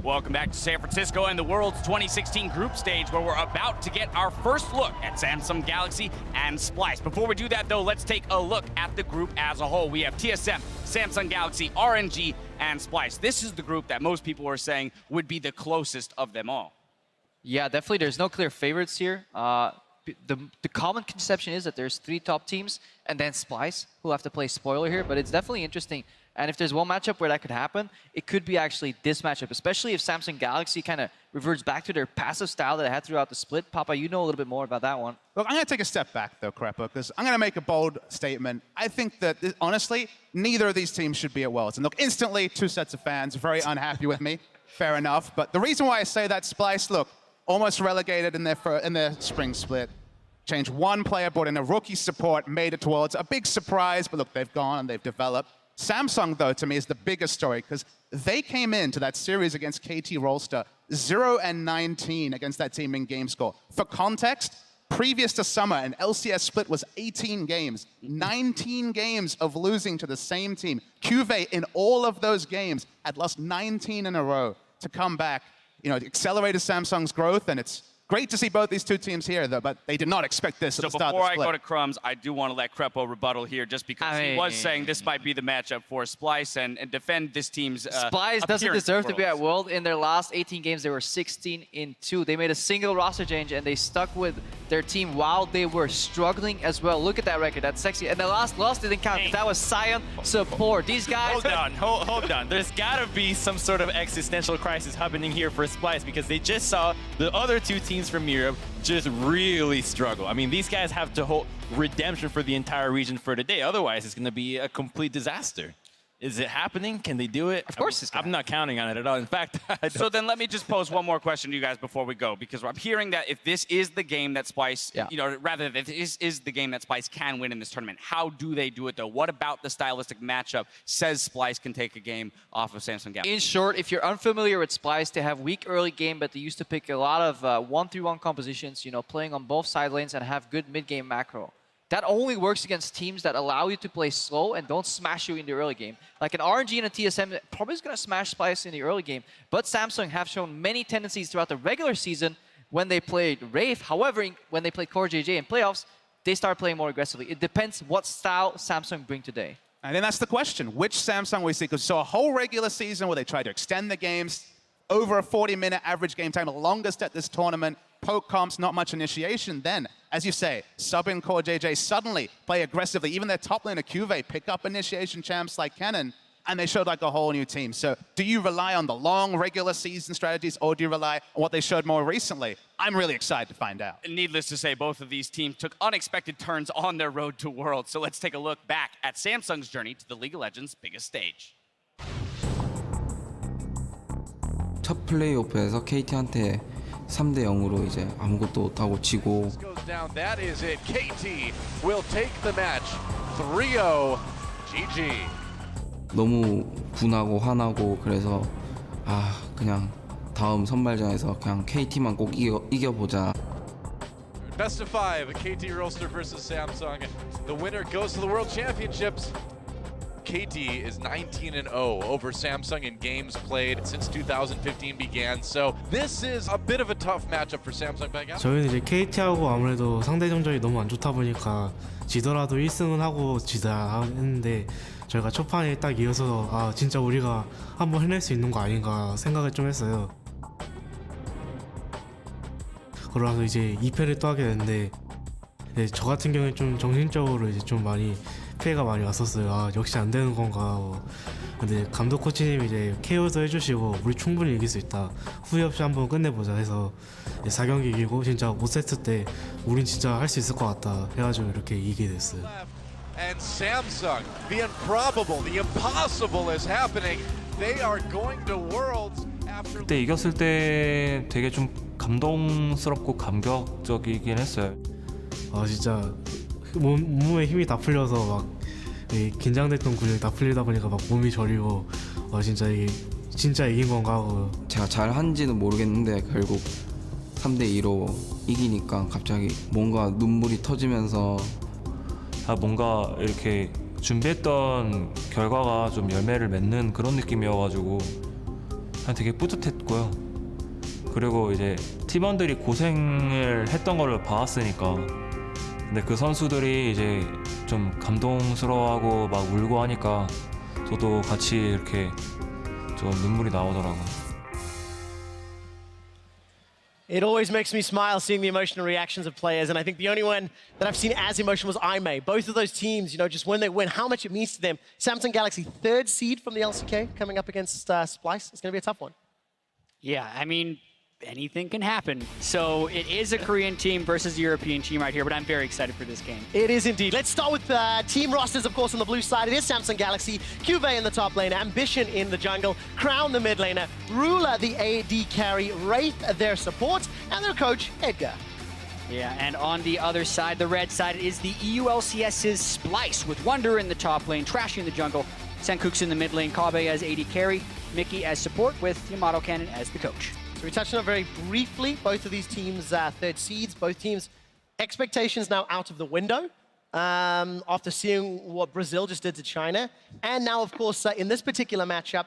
Welcome back to San Francisco and the World's 2016 group stage, where we're about to get our first look at Samsung Galaxy and Splyce. Before we do that, though, let's take a look at the group as a whole. We have TSM, Samsung Galaxy, RNG, and Splyce. This is the group that most people are saying would be the closest of them all. Yeah, definitely. There's no clear favorites here. The common conception is that there's 3 top teams and then Splyce, who have to play spoiler here, but it's definitely interesting. And if there's one matchup where that could happen, it could be actually this matchup, especially if Samsung Galaxy kind of reverts back to their passive style that they had throughout the split. Papa, you know a little bit more about that one. Look, I'm going to take a step back, though, Crepa, because I'm going to make a bold statement. I think that, honestly, neither of these teams should be at Worlds. And look, instantly, 2 sets of fans very unhappy with me. Fair enough. But the reason why I say that, Splyce, look, almost relegated in their spring split. Changed 1 player, brought in a rookie support, made it to Worlds. A big surprise, but look, they've gone and they've developed. Samsung, though, to me, is the biggest story because they came into that series against KT Rolster 0-19 against that team in game score. For context, previous to summer, an LCS split was 18 games, 19 games of losing to the same team. Cuvée, in all of those games, had lost 19 in a row to come back. You know, it accelerated Samsung's growth, and it's great to see both these 2 teams here, though, but they did not expect this at the start of the split. So before I go to Crumbs, I do want to let Crepo rebuttal here, just because he was saying this might be the matchup for Splyce and defend this team's Splyce doesn't deserve to be at World. In their last 18 games, they were 16-2. They made a single roster change, and they stuck with their team while they were struggling as well. Look at that record. That's sexy. And the last loss didn't count. That was Sion support. These guys... Hold on. There's got to be some sort of existential crisis happening here for Splyce, because they just saw the other 2 teams from Europe just really struggle. I mean, these guys have to hold redemption for the entire region for today. Otherwise, it's going to be a complete disaster. Is it happening? Can they do it? Of course it's I'm not counting on it at all. In fact, so then let me just pose one more question to you guys before we go, because I'm hearing that if this is the game that Splyce, rather if this is the game that Splyce can win in this tournament, how do they do it though? What about the stylistic matchup says Splyce can take a game off of Samsung Galaxy? In short, if you're unfamiliar with Splyce, they have weak early game, but they used to pick a lot of 1-3-1 compositions, you know, playing on both side lanes and have good mid-game macro. That only works against teams that allow you to play slow and don't smash you in the early game. Like an RNG and a TSM probably is going to smash Splyce in the early game, but Samsung have shown many tendencies throughout the regular season when they played Wraith. However, when they played Core JJ in playoffs, they start playing more aggressively. It depends what style Samsung bring today. And then that's the question. Which Samsung we see? Because so a whole regular season where they tried to extend the games, over a 40-minute average game time, the longest at this tournament, poke comps, not much initiation. Then, as you say, sub in Core JJ, suddenly play aggressively. Even their top laner, Cuvée, pick up initiation champs like Kennen, and they showed like a whole new team. So do you rely on the long regular season strategies, or do you rely on what they showed more recently? I'm really excited to find out. Needless to say, both of these teams took unexpected turns on their road to Worlds. So let's take a look back at Samsung's journey to the League of Legends biggest stage. 첫 플레이오프에서 KT한테 3-0으로 이제 아무것도 못하고 지고. That is it. KT will take the match. 3-0. GG. 너무 분하고 화나고 그래서 그냥 다음 선발전에서 그냥 KT만 꼭 이겨보자. Best of 5, KT Rolster versus Samsung. The winner goes to the World Championships. KT is 19-0 over Samsung in games played since 2015 began. So this is a bit of a tough matchup for Samsung. 저희는 이제 KT하고 아무래도 상대 전적이 너무 안 좋다 보니까 지더라도 1승은 하고 지자 했는데 저희가 초판에 딱 이어서 진짜 우리가 한번 해낼 수 있는 거 아닌가 생각을 좀 했어요. 그러면서 이제 2패를 또 하게 됐는데 저 같은 경우에 좀 정신적으로 이제 좀 많이 피해가 많이 왔었어요. 역시 안 되는 건가 하고. 근데 감독 코치님이 이제 KO도 해주시고 우리 충분히 이길 수 있다. 후회 없이 한번 끝내보자 해서 4경기 이기고 진짜 5세트 때 우린 진짜 할 수 있을 것 같다 해가지고 이렇게 이기게 됐어요. And Samsung, the improbable, the impossible is happening. They are going to Worlds after. 그때 이겼을 때 되게 좀 감동스럽고 감격적이긴 했어요. 진짜 몸에 힘이 다 풀려서 막 긴장됐던 근육이 다 풀리다 보니까 막 몸이 저리고 진짜 이게 진짜 이긴 건가 하고. 제가 잘 한지는 모르겠는데 결국 3-2로 이기니까 갑자기 뭔가 눈물이 터지면서 뭔가 이렇게 준비했던 결과가 좀 열매를 맺는 그런 느낌이어가지고 되게 뿌듯했고요. 그리고 이제 팀원들이 고생을 했던 걸 봐왔으니까 근데 그 선수들이 이제 좀 감동스러워하고 막 울고 하니까 저도 같이 이렇게 좀 눈물이 나오더라고요. It always makes me smile seeing the emotional reactions of players, and I think the only one that I've seen as emotional was IMEI. Both of those teams, you know, just when they win, how much it means to them. Samsung Galaxy, 3rd seed from the LCK, coming up against Splyce. It's going to be a tough one. Yeah, I mean, anything can happen. So it is a Korean team versus a European team right here, but I'm very excited for this game. It is indeed. Let's start with team rosters, of course, on the blue side. It is Samsung Galaxy, Cuvée in the top lane, Ambition in the jungle, Crown the mid laner, Ruler the AD carry, Wraith their support, and their coach, Edgar. Yeah, and on the other side, the red side, is the EULCS's Splyce with Wonder in the top lane, Trashy in the jungle, Senkuk's in the mid lane, Kabe as AD carry, Mickey as support with Yamato Cannon as the coach. So we touched on it very briefly. Both of these teams 3rd seeds. Both teams expectations now out of the window after seeing what Brazil just did to China. And now, of course, in this particular matchup,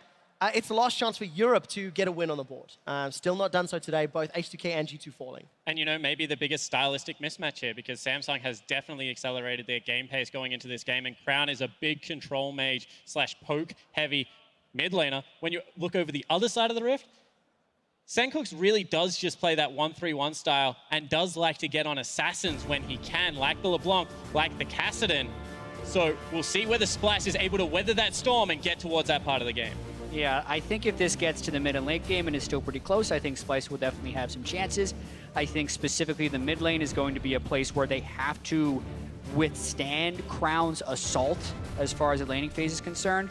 it's the last chance for Europe to get a win on the board. Still not done so today, both H2K and G2 falling. And, you know, maybe the biggest stylistic mismatch here because Samsung has definitely accelerated their game pace going into this game, and Crown is a big control mage / poke heavy mid laner. When you look over the other side of the rift, Senkuk's really does just play that 1-3-1 style and does like to get on assassins when he can, like the LeBlanc, like the Kassadin. So we'll see whether Splyce is able to weather that storm and get towards that part of the game. Yeah, I think if this gets to the mid and late game and is still pretty close, I think Splyce will definitely have some chances. I think specifically the mid lane is going to be a place where they have to withstand Crown's assault as far as the laning phase is concerned.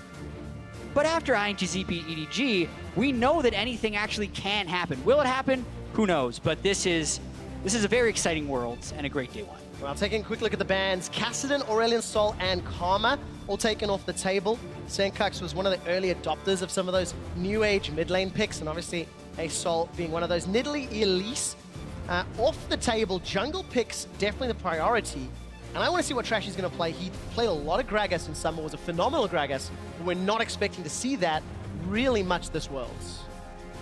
But after INTZ beat EDG, we know that anything actually can happen. Will it happen? Who knows? But this is a very exciting world and a great day one. Well, taking a quick look at the bans, Kassadin, Aurelion Sol, and Karma all taken off the table. Senkux was one of the early adopters of some of those new age mid lane picks, and obviously a Sol being one of those. Nidalee Elise off the table. Jungle picks definitely the priority. And I want to see what Trashy's going to play. He played a lot of Gragas in summer, was a phenomenal Gragas, but we're not expecting to see that really much this Worlds.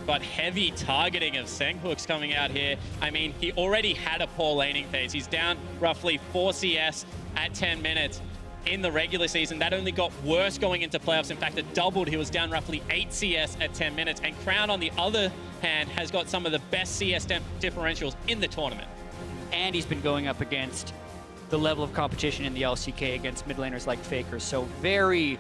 But heavy targeting of Senkuk's coming out here. I mean, he already had a poor laning phase. He's down roughly 4 CS at 10 minutes in the regular season. That only got worse going into playoffs. In fact, it doubled. He was down roughly 8 CS at 10 minutes. And Crown, on the other hand, has got some of the best CS differentials in the tournament. And he's been going up against the level of competition in the LCK against mid laners like FLICKR. So very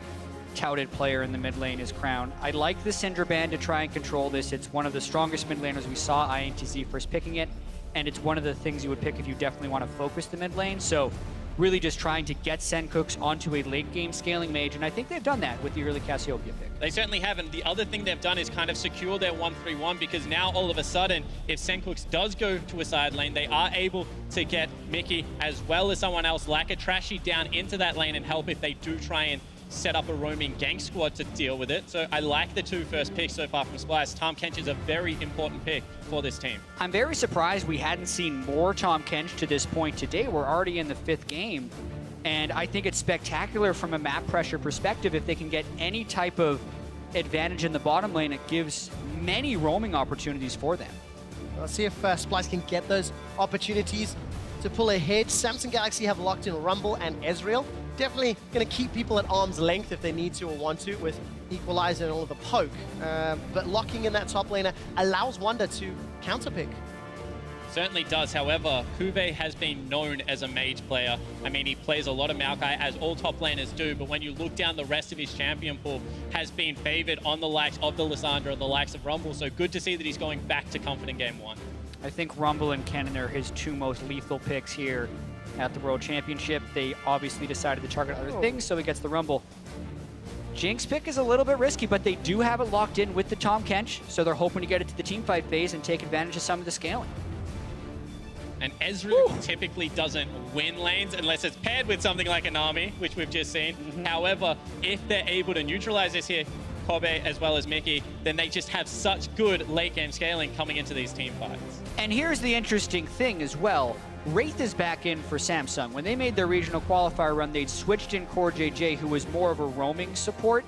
touted player in the mid lane is Crown. I like the Syndra ban to try and control this. It's one of the strongest mid laners. We saw INTZ first picking it, and it's one of the things you would pick if you definitely want to focus the mid lane. So really just trying to get Senkuk's onto a late game scaling mage, and I think they've done that with the early Cassiopeia pick. They certainly have, and the other thing they've done is kind of secure their 1-3-1 because now all of a sudden, if Senkuk's does go to a side lane, they are able to get Mickey as well as someone else like a Trashy down into that lane and help if they do try and set up a roaming gank squad to deal with it. So I like the 2 first picks so far from Splyce. Tahm Kench is a very important pick for this team. I'm very surprised we hadn't seen more Tahm Kench to this point today. We're already in the 5th game. And I think it's spectacular from a map pressure perspective. If they can get any type of advantage in the bottom lane, it gives many roaming opportunities for them. Let's see if Splyce can get those opportunities to pull ahead. Samsung Galaxy have locked in Rumble and Ezreal. Definitely going to keep people at arm's length if they need to or want to with Equalizer and all of the poke. But locking in that top laner allows Wonder to counterpick. Certainly does. However, Cuvée has been known as a mage player. I mean, he plays a lot of Maokai, as all top laners do, but when you look down the rest of his champion pool, has been favored on the likes of the Lissandra and the likes of Rumble, so good to see that he's going back to Comfort in Game 1. I think Rumble and Cannon are his 2 most lethal picks here at the World Championship. They obviously decided to target other things, so he gets the Rumble. Jinx pick is a little bit risky, but they do have it locked in with the Tahm Kench, so they're hoping to get it to the teamfight phase and take advantage of some of the scaling. And Ezreal typically doesn't win lanes unless it's paired with something like an Nami, which we've just seen. However, if they're able to neutralize this here, Kobe as well as Mickey, then they just have such good late game scaling coming into these team fights. And here's the interesting thing as well. Wraith is back in for Samsung. When they made their regional qualifier run, they'd switched in Core JJ, who was more of a roaming support.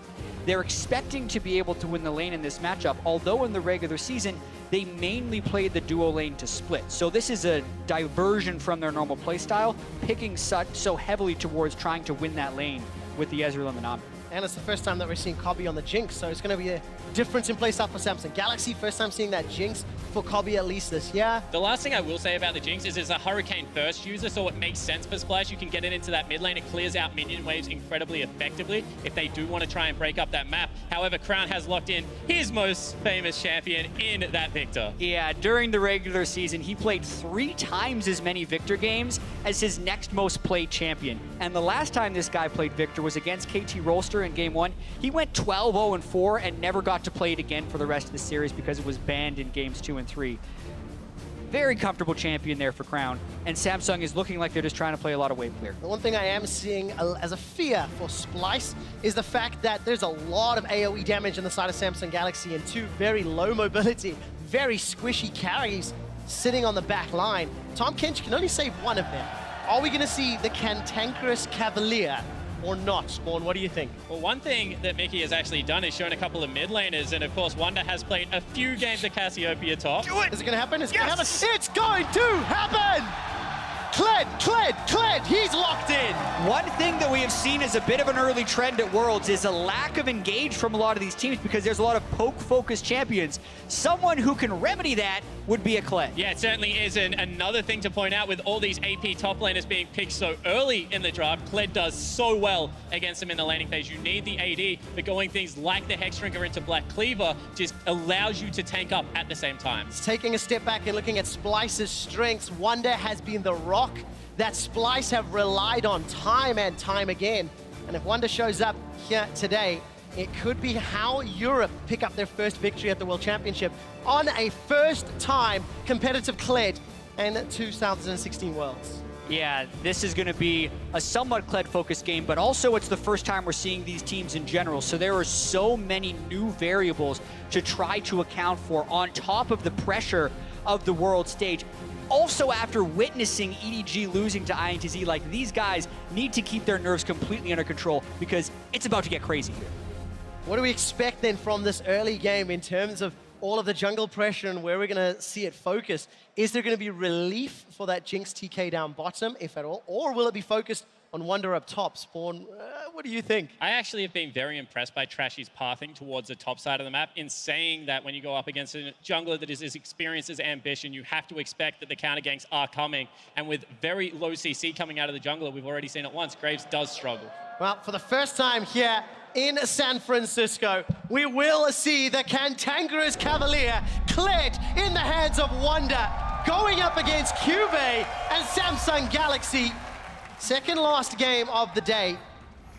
they're expecting to be able to win the lane in this matchup, although in the regular season, they mainly played the duo lane to split. So this is a diversion from their normal playstyle, picking so heavily towards trying to win that lane with the Ezreal and the Nami. And it's the first time that we're seeing Kobe on the Jinx, so it's going to be a difference in playstyle for Samsung Galaxy. First time seeing that Jinx for Kobe at least this year. The last thing I will say about the Jinx is it's a Hurricane first user, so it makes sense for Splyce. You can get it into that mid lane. It clears out minion waves incredibly effectively if they do want to try and break up that map. However, Crown has locked in his most famous champion in that Victor. Yeah, during the regular season, he played 3 times as many Victor games as his next most played champion. And the last time this guy played Victor was against KT Rolster in Game 1. He went 12-0-4 and never got to play it again for the rest of the series because it was banned in Games 2 and 3. Very comfortable champion there for Crown, and Samsung is looking like they're just trying to play a lot of wave clear. The one thing I am seeing as a fear for Splyce is the fact that there's a lot of AoE damage on the side of Samsung Galaxy and 2 very low mobility, very squishy carries sitting on the back line. Tom Kench can only save one of them. Are we going to see the Cantankerous Cavalier or not? Spawn, what do you think? Well, one thing that Mickey has actually done is shown a couple of mid laners, and of course, Wonder has played a few games of Cassiopeia top. Do it! Is it going to happen? It's going to happen. It's going to happen! Kled, he's locked in. One thing that we have seen as a bit of an early trend at Worlds is a lack of engage from a lot of these teams because there's a lot of poke-focused champions. Someone who can remedy that would be a Kled. Yeah, it certainly is. And another thing to point out with all these AP top laners being picked so early in the draft, Kled does so well against them in the laning phase. You need the AD, but going things like the Hexdrinker into Black Cleaver just allows you to tank up at the same time. Taking a step back and looking at Splyce's strengths, Wonder has been the rock that Splyce have relied on time and time again. And if Wonder shows up here today, it could be how Europe pick up their first victory at the World Championship on a first-time competitive Kled in 2016 Worlds. Yeah, this is going to be a somewhat Kled-focused game, but also it's the first time we're seeing these teams in general, so there are so many new variables to try to account for on top of the pressure of the world stage. Also, after witnessing EDG losing to INTZ, like, these guys need to keep their nerves completely under control because it's about to get crazy here. What do we expect then from this early game in terms of all of the jungle pressure and where we're going to see it focus? Is there going to be relief for that Jinx TK down bottom, if at all, or will it be focused on Wonder up top? Spawn, what do you think? I actually have been very impressed by Trashy's pathing towards the top side of the map in saying that when you go up against a jungler that is as experienced as Ambition, you have to expect that the counter ganks are coming. And with very low CC coming out of the jungler, we've already seen it once, Graves does struggle. Well, for the first time here in San Francisco, we will see the Cantankerous Cavalier Kled in the hands of Wonder going up against Cube and Samsung Galaxy. Second last game of the day,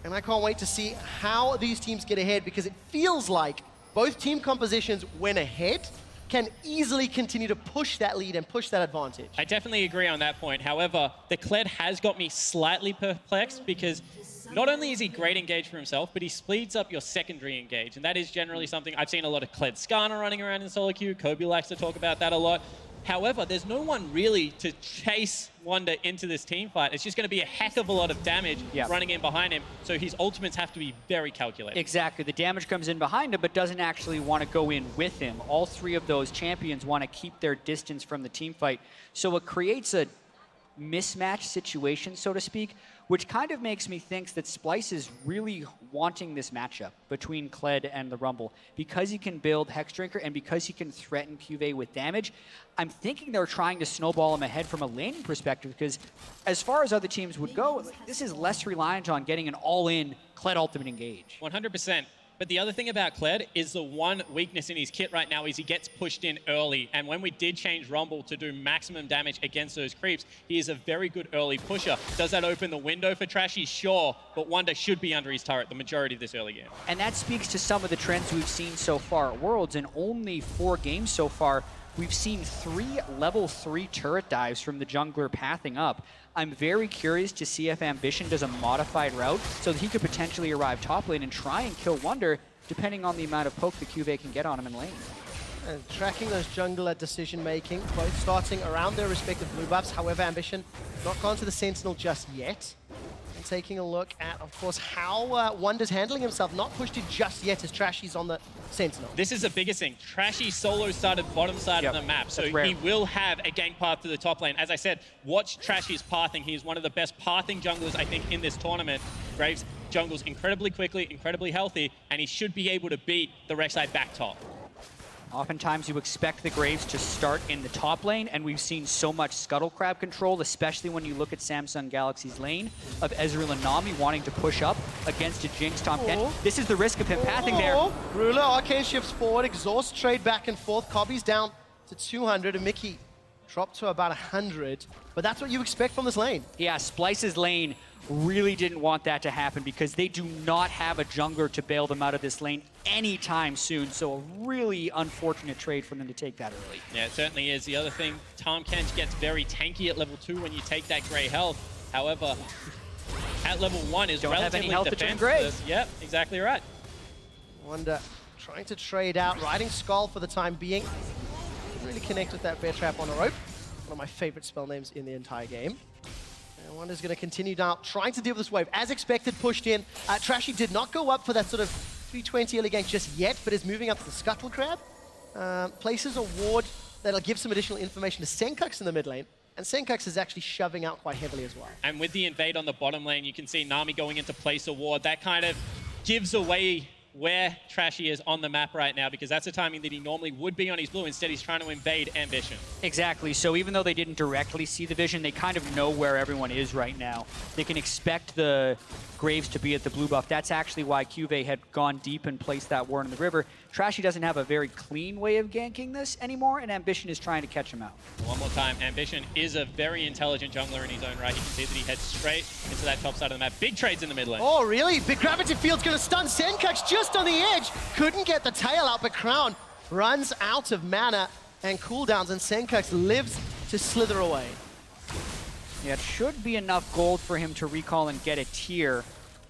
and I can't wait to see how these teams get ahead because it feels like both team compositions, when ahead, can easily continue to push that lead and push that advantage. I definitely agree on that point. However, the Kled has got me slightly perplexed because not only is he great engage for himself, but he speeds up your secondary engage, and that is generally something I've seen a lot of Kled Skarner running around in solo queue. Kobe likes to talk about that a lot. However, there's no one really to chase Wonder into this team fight. It's just going to be a heck of a lot of damage running in behind him, so his ultimates have to be very calculated. Exactly. The damage comes in behind him, but doesn't actually want to go in with him. All 3 of those champions want to keep their distance from the team fight, so it creates a mismatch situation, so to speak, which kind of makes me think that Splyce is really wanting this matchup between Kled and the Rumble. Because he can build Hexdrinker and because he can threaten QV with damage, I'm thinking they're trying to snowball him ahead from a laning perspective because as far as other teams would go, this is less reliant on getting an all-in Kled ultimate engage. 100%. But the other thing about Kled is the one weakness in his kit right now is he gets pushed in early. And when we did change Rumble to do maximum damage against those creeps, he is a very good early pusher. Does that open the window for Trashy? Sure, but Wonder should be under his turret the majority of this early game. And that speaks to some of the trends we've seen so far at Worlds. In only 4 games so far, we've seen 3 level 3 turret dives from the jungler pathing up. I'm very curious to see if Ambition does a modified route so that he could potentially arrive top lane and try and kill Wonder, depending on the amount of poke the QV can get on him in lane. And tracking those jungler decision-making, both starting around their respective blue buffs. However, Ambition not gone to the Sentinel just yet. And taking a look at, of course, how Wonder's handling himself. Not pushed in just yet as Trashy's on the Sentinel. This is the biggest thing. Trashy solo started bottom side of the map, so he will have a gank path to the top lane. As I said, watch Trashy's pathing. He's one of the best pathing junglers, I think, in this tournament. Graves jungles incredibly quickly, incredibly healthy, and he should be able to beat the Rek'Sai back top. Oftentimes you expect the Graves to start in the top lane, and we've seen so much Scuttle Crab control, especially when you look at Samsung Galaxy's lane of Ezreal and Nami wanting to push up against a Jinx Tahm Kench. This is the risk of him pathing there. Ruler, Arcane shifts forward, exhaust trade back and forth. Cobby's down to 200, and Mickey dropped to about 100. But that's what you expect from this lane. Yeah, Splyce's lane really didn't want that to happen because they do not have a jungler to bail them out of this lane anytime soon. So a really unfortunate trade for them to take that early. Yeah, it certainly is. The other thing, Tahm Kench gets very tanky at level 2 when you take that gray health. However, at level 1 is don't have relatively any health to turn defenseless. Yep, exactly right. Wonder trying to trade out, riding Skull for the time being. Didn't really connect with that Bear Trap on a rope. One of my favorite spell names in the entire game. And Wonder's going to continue now, trying to deal with this wave. As expected, pushed in. Trashy did not go up for that sort of 320 early gank just yet, but is moving up to the Scuttle Crab. Places a ward that'll give some additional information to Senkux in the mid lane. And Senkux is actually shoving out quite heavily as well. And with the invade on the bottom lane, you can see Nami going into place a ward. That kind of gives away where Trashy is on the map right now, because that's the timing that he normally would be on his blue. Instead, he's trying to invade Ambition. Exactly. So even though they didn't directly see the vision, they kind of know where everyone is right now. They can expect the Graves to be at the blue buff. That's actually why Cuvée had gone deep and placed that ward in the river. Trashy doesn't have a very clean way of ganking this anymore, and Ambition is trying to catch him out. One more time, Ambition is a very intelligent jungler in his own right. You can see that he heads straight into that top side of the map. Big trades in the mid lane. Oh, really? Big Gravity Field's going to stun Senkux just on the edge. Couldn't get the tail out, but Crown runs out of mana and cooldowns, and Senkux lives to slither away. Yeah, it should be enough gold for him to recall and get a tier.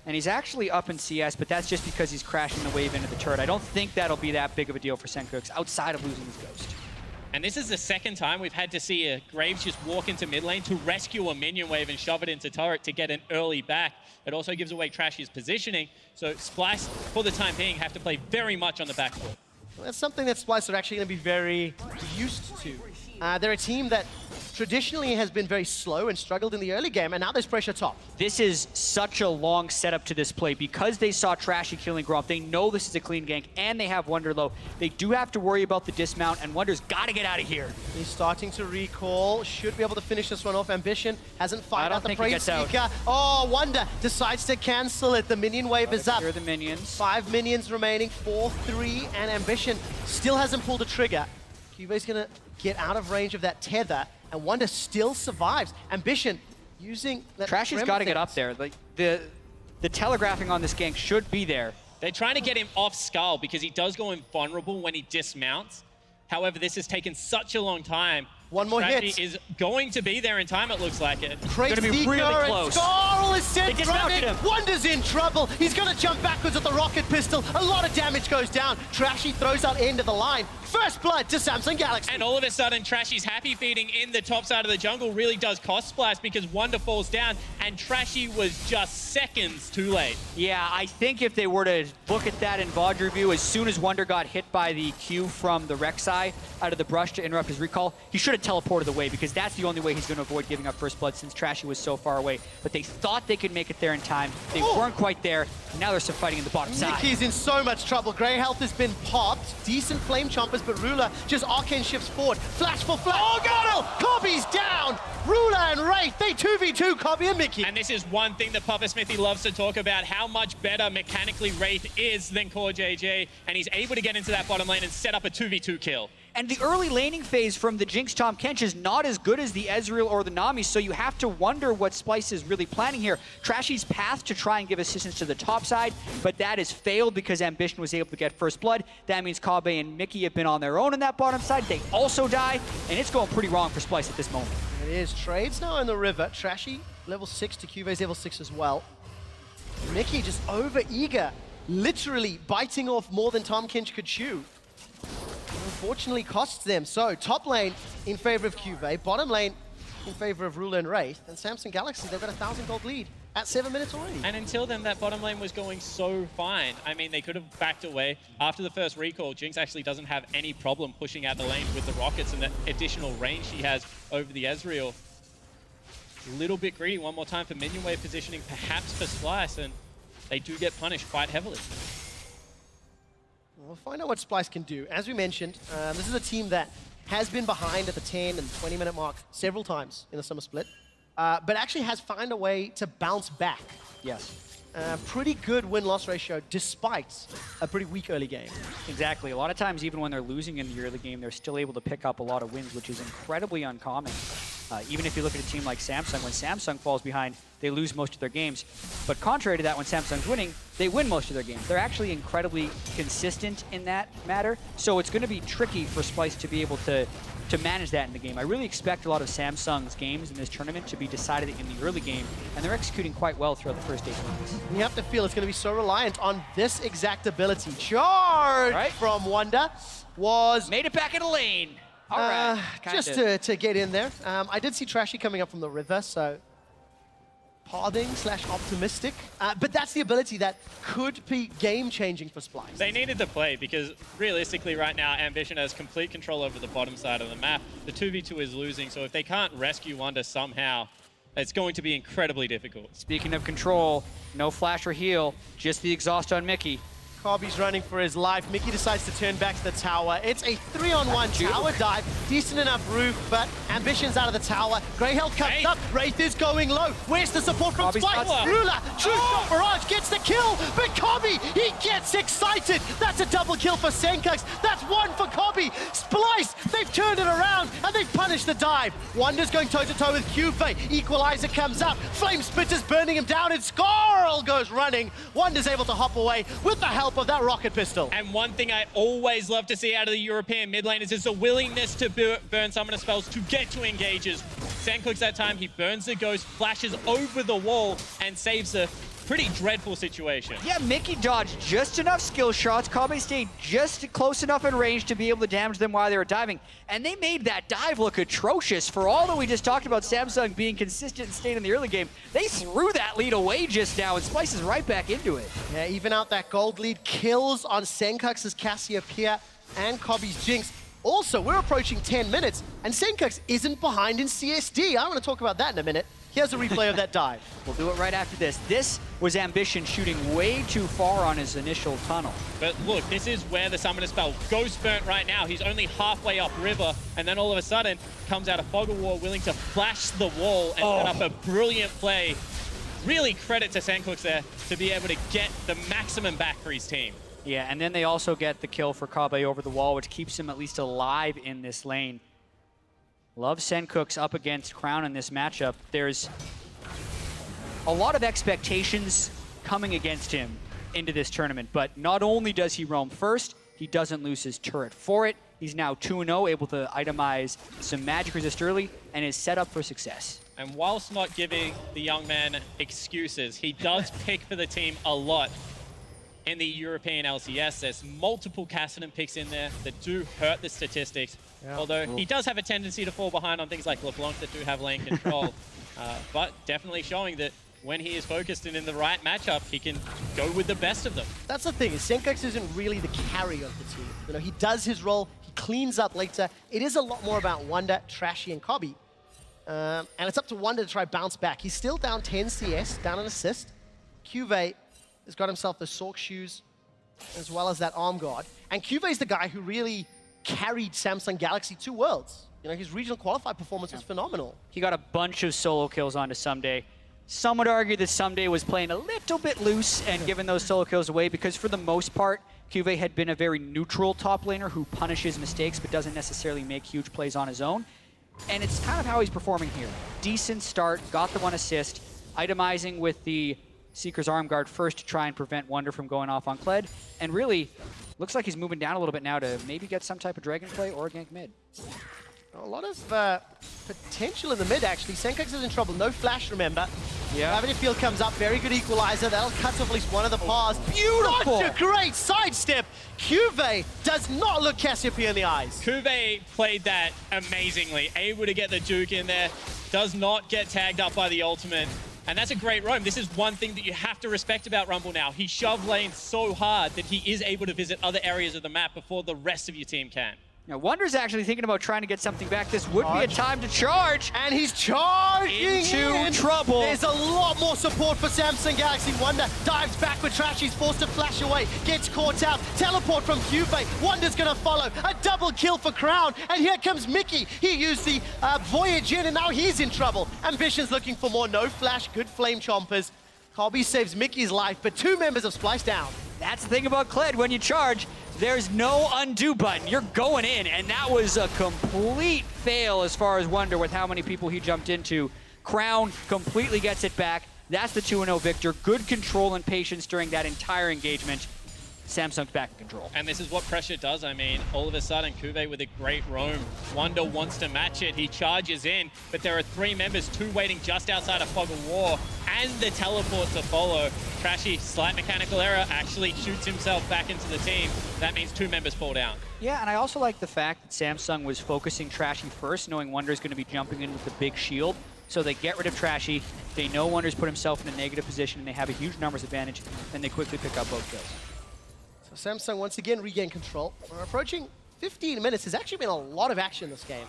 And he's actually up in CS, but that's just because he's crashing the wave into the turret. I don't think that'll be that big of a deal for Senkux outside of losing his ghost. And this is the second time we've had to see a Graves just walk into mid lane to rescue a minion wave and shove it into turret to get an early back. It also gives away Trashy's positioning, so Splyce, for the time being, have to play very much on the back foot. Well, that's something that Splyce are actually going to be very used to. They're a team that traditionally has been very slow and struggled in the early game, and now there's pressure top. This is such a long setup to this play. Because they saw Trashy killing Gromp, they know this is a clean gank, and they have Wonder low. They do have to worry about the dismount, and Wonder's got to get out of here. He's starting to recall, should be able to finish this one off. Ambition hasn't fired out the Praise Seeker. Oh, Wonder decides to cancel it. The minion wave is up. Here are the minions. 5 minions remaining, 4-3, and Ambition still hasn't pulled a trigger. Cuvé's gonna get out of range of that tether, and Wonder still survives. Ambition using that. Trashy's got to get up there. Like the telegraphing on this gank should be there. They're trying to get him off Skull because he does go invulnerable when he dismounts. However, this has taken such a long time. One more Trashy hit. is going to be there in time, it looks like it. Gonna be really close. Skull is sent They dismounted him. Wonder's in trouble. He's gonna jump backwards with the rocket pistol. A lot of damage goes down. Trashy throws out end of the line. First blood to Samsung Galaxy. And all of a sudden, Trashy's happy feeding in the top side of the jungle really does cost Splyce because Wonder falls down, and Trashy was just seconds too late. Yeah, I think if they were to look at that in VOD review, as soon as Wonder got hit by the Q from the Rek'Sai out of the brush to interrupt his recall, he should have teleported away because that's the only way he's going to avoid giving up first blood since Trashy was so far away. But they thought they could make it there in time. They weren't quite there. Now there's some fighting in the bottom side. Mickey's in so much trouble. Grey health has been popped. Decent flame chompers, but Ruler just arcane shifts forward. Flash for flash. Oh, God! Cobby's down! Ruler and Wraith, they 2v2 Cobby and Mickey. And this is one thing that Papa Smithy loves to talk about, how much better mechanically Wraith is than Core JJ, and he's able to get into that bottom lane and set up a 2v2 kill. And the early laning phase from the Jinx Tahm Kench is not as good as the Ezreal or the Nami, so you have to wonder what Splyce is really planning here. Trashy's path to try and give assistance to the top side, but that has failed because Ambition was able to get first blood. That means Cobbe and Mickey have been on their own in that bottom side. They also die, and it's going pretty wrong for Splyce at this moment. It is. Trades now in the river. Trashy, level 6 to Cuvé's level 6 as well. Mickey just over-eager, literally biting off more than Tahm Kench could chew. Unfortunately costs them. So top lane in favor of Cuvée, bottom lane in favor of Ruler and Wraith, and Samsung Galaxy, they've got a 1,000 gold lead. at 7 minutes already. And until then, that bottom lane was going so fine. I mean, they could have backed away. After the first recall, Jinx actually doesn't have any problem pushing out the lane with the rockets and the additional range she has over the Ezreal. A little bit greedy one more time for minion wave positioning, perhaps for Splyce, and they do get punished quite heavily. We'll find out what Splyce can do. As we mentioned, this is a team that has been behind at the 10 and 20-minute mark several times in the summer split, but actually has found a way to bounce back. Yes. Pretty good win-loss ratio despite a pretty weak early game. Exactly. A lot of times, even when they're losing in the early game, they're still able to pick up a lot of wins, which is incredibly uncommon. Even if you look at a team like Samsung, when Samsung falls behind, they lose most of their games. But contrary to that, when Samsung's winning, they win most of their games. They're actually incredibly consistent in that matter. So it's going to be tricky for Splyce to be able to manage that in the game. I really expect a lot of Samsung's games in this tournament to be decided in the early game, and they're executing quite well throughout the first 8 minutes. You have to feel it's going to be so reliant on this exact ability. Charge from Wonder was... Made it back in the lane. All right. Just to get in there. I did see Trashy coming up from the river, so pathing/optimistic. But that's the ability that could be game-changing for Splyce. They needed to play because realistically right now, Ambition has complete control over the bottom side of the map. The 2v2 is losing, so if they can't rescue Wonder somehow, it's going to be incredibly difficult. Speaking of control, no flash or heal, just the exhaust on Mickey. Kobby's running for his life. Mickey decides to turn back to the tower. It's a 3-on-1 tower dive. Decent enough roof, but Ambition's out of the tower. Greyhell comes up. Wraith is going low. Where's the support from Splyce? Ruler, true shot barrage, gets the kill, but Kobby, he gets excited. That's a double kill for Senkux. That's one for Kobby. Splyce, they've turned it around, and they've punished the dive. Wonder's going toe-to-toe with QV. Equalizer comes up. Flame Spitter's burning him down, and Skarl goes running. Wonder's able to hop away with the help of that rocket pistol. And one thing I always love to see out of the European mid lane is a willingness to burn summoner spells to get to engages. Senkux that time, he burns the ghost, flashes over the wall, and saves a pretty dreadful situation. Yeah, Mickey dodged just enough skill shots. Kobbe stayed just close enough in range to be able to damage them while they were diving. And they made that dive look atrocious. For all that we just talked about Samsung being consistent and staying in the early game, they threw that lead away just now, and Splyce is right back into it. Yeah, even out that gold lead. Kills on Senkux's Cassiopeia and Kobby's Jinx. Also, we're approaching 10 minutes, and Senkux isn't behind in CSD. I want to talk about that in a minute. Here's a replay of that dive. We'll do it right after this. This was Ambition shooting way too far on his initial tunnel. But look, this is where the summoner spell Ghost burnt right now. He's only halfway up river, and then all of a sudden comes out a Fog of War willing to flash the wall and set up a brilliant play. Really credit to Senkux there to be able to get the maximum back for his team. Yeah, and then they also get the kill for Kobbe over the wall, which keeps him at least alive in this lane. Love Senkux up against Crown in this matchup. There's a lot of expectations coming against him into this tournament, but not only does he roam first, he doesn't lose his turret for it. He's now 2-0, able to itemize some magic resist early, and is set up for success. And whilst not giving the young man excuses, he does pick for the team a lot in the European LCS. There's multiple Kassadin picks in there that do hurt the statistics. Yeah. Although he does have a tendency to fall behind on things like LeBlanc that do have lane control. But definitely showing that when he is focused and in the right matchup, he can go with the best of them. That's the thing, is Senkux isn't really the carry of the team. You know, he does his role, he cleans up later. It is a lot more about Wonder, Trashy, and Kobby. And it's up to Wonder to try bounce back. He's still down 10 CS, down an assist. QV has got himself the Sork shoes, as well as that arm guard. And QV is the guy who really carried Samsung Galaxy to Worlds. You know, his regional qualified performance was phenomenal. He got a bunch of solo kills onto Someday. Some would argue that Someday was playing a little bit loose and giving those solo kills away, because for the most part, QV had been a very neutral top laner who punishes mistakes but doesn't necessarily make huge plays on his own. And it's kind of how he's performing here. Decent start, got the 1 assist, itemizing with the Seeker's arm guard first to try and prevent Wonder from going off on Kled, and really looks like he's moving down a little bit now to maybe get some type of dragon play or gank mid. A lot of potential in the mid, actually. Senkux is in trouble. No flash, remember. Yeah. Gravity Field comes up. Very good equalizer. That'll cut off at least one of the paths. Beautiful! Such a great sidestep. QV does not look Cassiopeia in the eyes. QV played that amazingly. Able to get the Duke in there. Does not get tagged up by the ultimate. And that's a great roam. This is one thing that you have to respect about Rumble now. He shoved lane so hard that he is able to visit other areas of the map before the rest of your team can. Now, Wonder's actually thinking about trying to get something back. This would be a time to charge. And he's charging into trouble. There's a lot more support for Samsung Galaxy. Wonder dives back with Trash. He's forced to flash away. Gets caught out. Teleport from Cubase. Wonder's going to follow. A double kill for Crown. And here comes Mickey. He used the Voyage in, and now he's in trouble. Ambition's looking for more. No flash. Good flame chompers. Hobby saves Mickey's life, but 2 members of Splyce down. That's the thing about Kled. When you charge, there's no undo button. You're going in, and that was a complete fail as far as Wonder with how many people he jumped into. Crown completely gets it back. That's the 2-0 victor. Good control and patience during that entire engagement. Samsung's back in control. And this is what pressure does. I mean, all of a sudden, Cuvée with a great roam. Wonder wants to match it. He charges in, but there are 3 members, 2 waiting just outside of Fog of War, and the teleport to follow. Trashy, slight mechanical error, actually shoots himself back into the team. That means 2 members fall down. Yeah, and I also like the fact that Samsung was focusing Trashy first, knowing Wonder's going to be jumping in with the big shield. So they get rid of Trashy. They know Wonder's put himself in a negative position, and they have a huge numbers advantage, and they quickly pick up both kills. So Samsung once again regain control. We're approaching 15 minutes. There's actually been a lot of action in this game.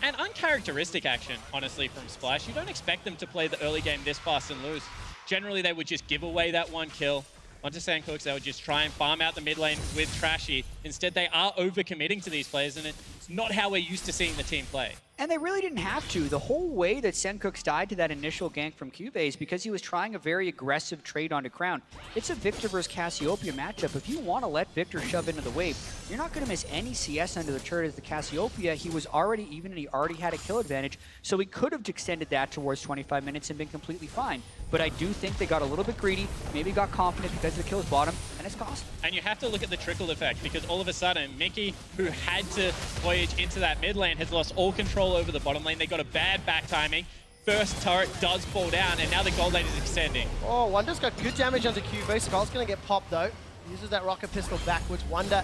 And uncharacteristic action, honestly, from Splyce. You don't expect them to play the early game this fast and lose. Generally, they would just give away that 1 kill onto Sandcooks. They would just try and farm out the mid lane with Trashy. Instead, they are overcommitting to these players, and it's not how we're used to seeing the team play. And they really didn't have to. The whole way that Sandcooks died to that initial gank from Cubase is because he was trying a very aggressive trade onto Crown. It's a Victor versus Cassiopeia matchup. If you want to let Victor shove into the wave, you're not going to miss any CS under the turret as the Cassiopeia. He was already even, and he already had a kill advantage, so he could have extended that towards 25 minutes and been completely fine. But I do think they got a little bit greedy, maybe got confident because the kills bottom, and it's cost. And you have to look at the trickle effect, because all of a sudden, Mickey, who had to voyage into that mid lane, has lost all control over the bottom lane. They got a bad back timing. First turret does fall down, and now the gold lane is extending. Oh, Wonder's got good damage onto Cubase. Skull's going to get popped, though. Uses that rocket pistol backwards. Wonder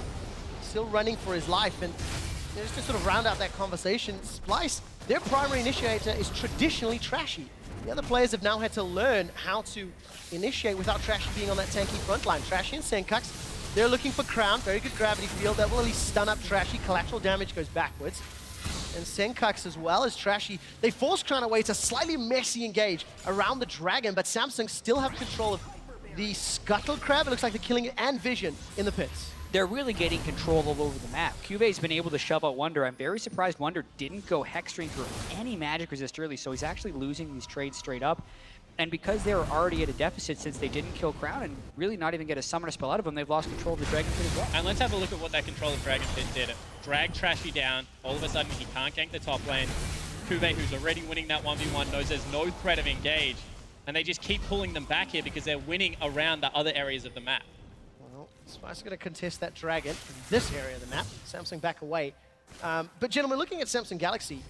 still running for his life, and just to sort of round out that conversation, Splyce, their primary initiator is traditionally Trashy. The other players have now had to learn how to initiate without Trashy being on that tanky front line. Trashy and Sandcooks, they're looking for Crown. Very good gravity field. That will at least stun up Trashy. Collateral damage goes backwards. And Sandcooks as well as Trashy, they force Crown away. It's a slightly messy engage around the Dragon, but Samsung still have control of the Scuttle Crab. It looks like they're killing it, and Vision in the pits. They're really getting control all over the map. Cubase's been able to shove out Wonder. I'm very surprised Wonder didn't go Hexstream through any magic resist early, so he's actually losing these trades straight up. And because they were already at a deficit since they didn't kill Crown and really not even get a summoner spell out of him, they've lost control of the Dragon Pit as well. And let's have a look at what that control of Dragon Pit did. It dragged Trashy down. All of a sudden, he can't gank the top lane. Kube, who's already winning that 1v1, knows there's no threat of engage. And they just keep pulling them back here because they're winning around the other areas of the map. Well, Splyce are going to contest that Dragon in this area of the map. Samsung back away. But gentlemen, looking at Samsung Galaxy,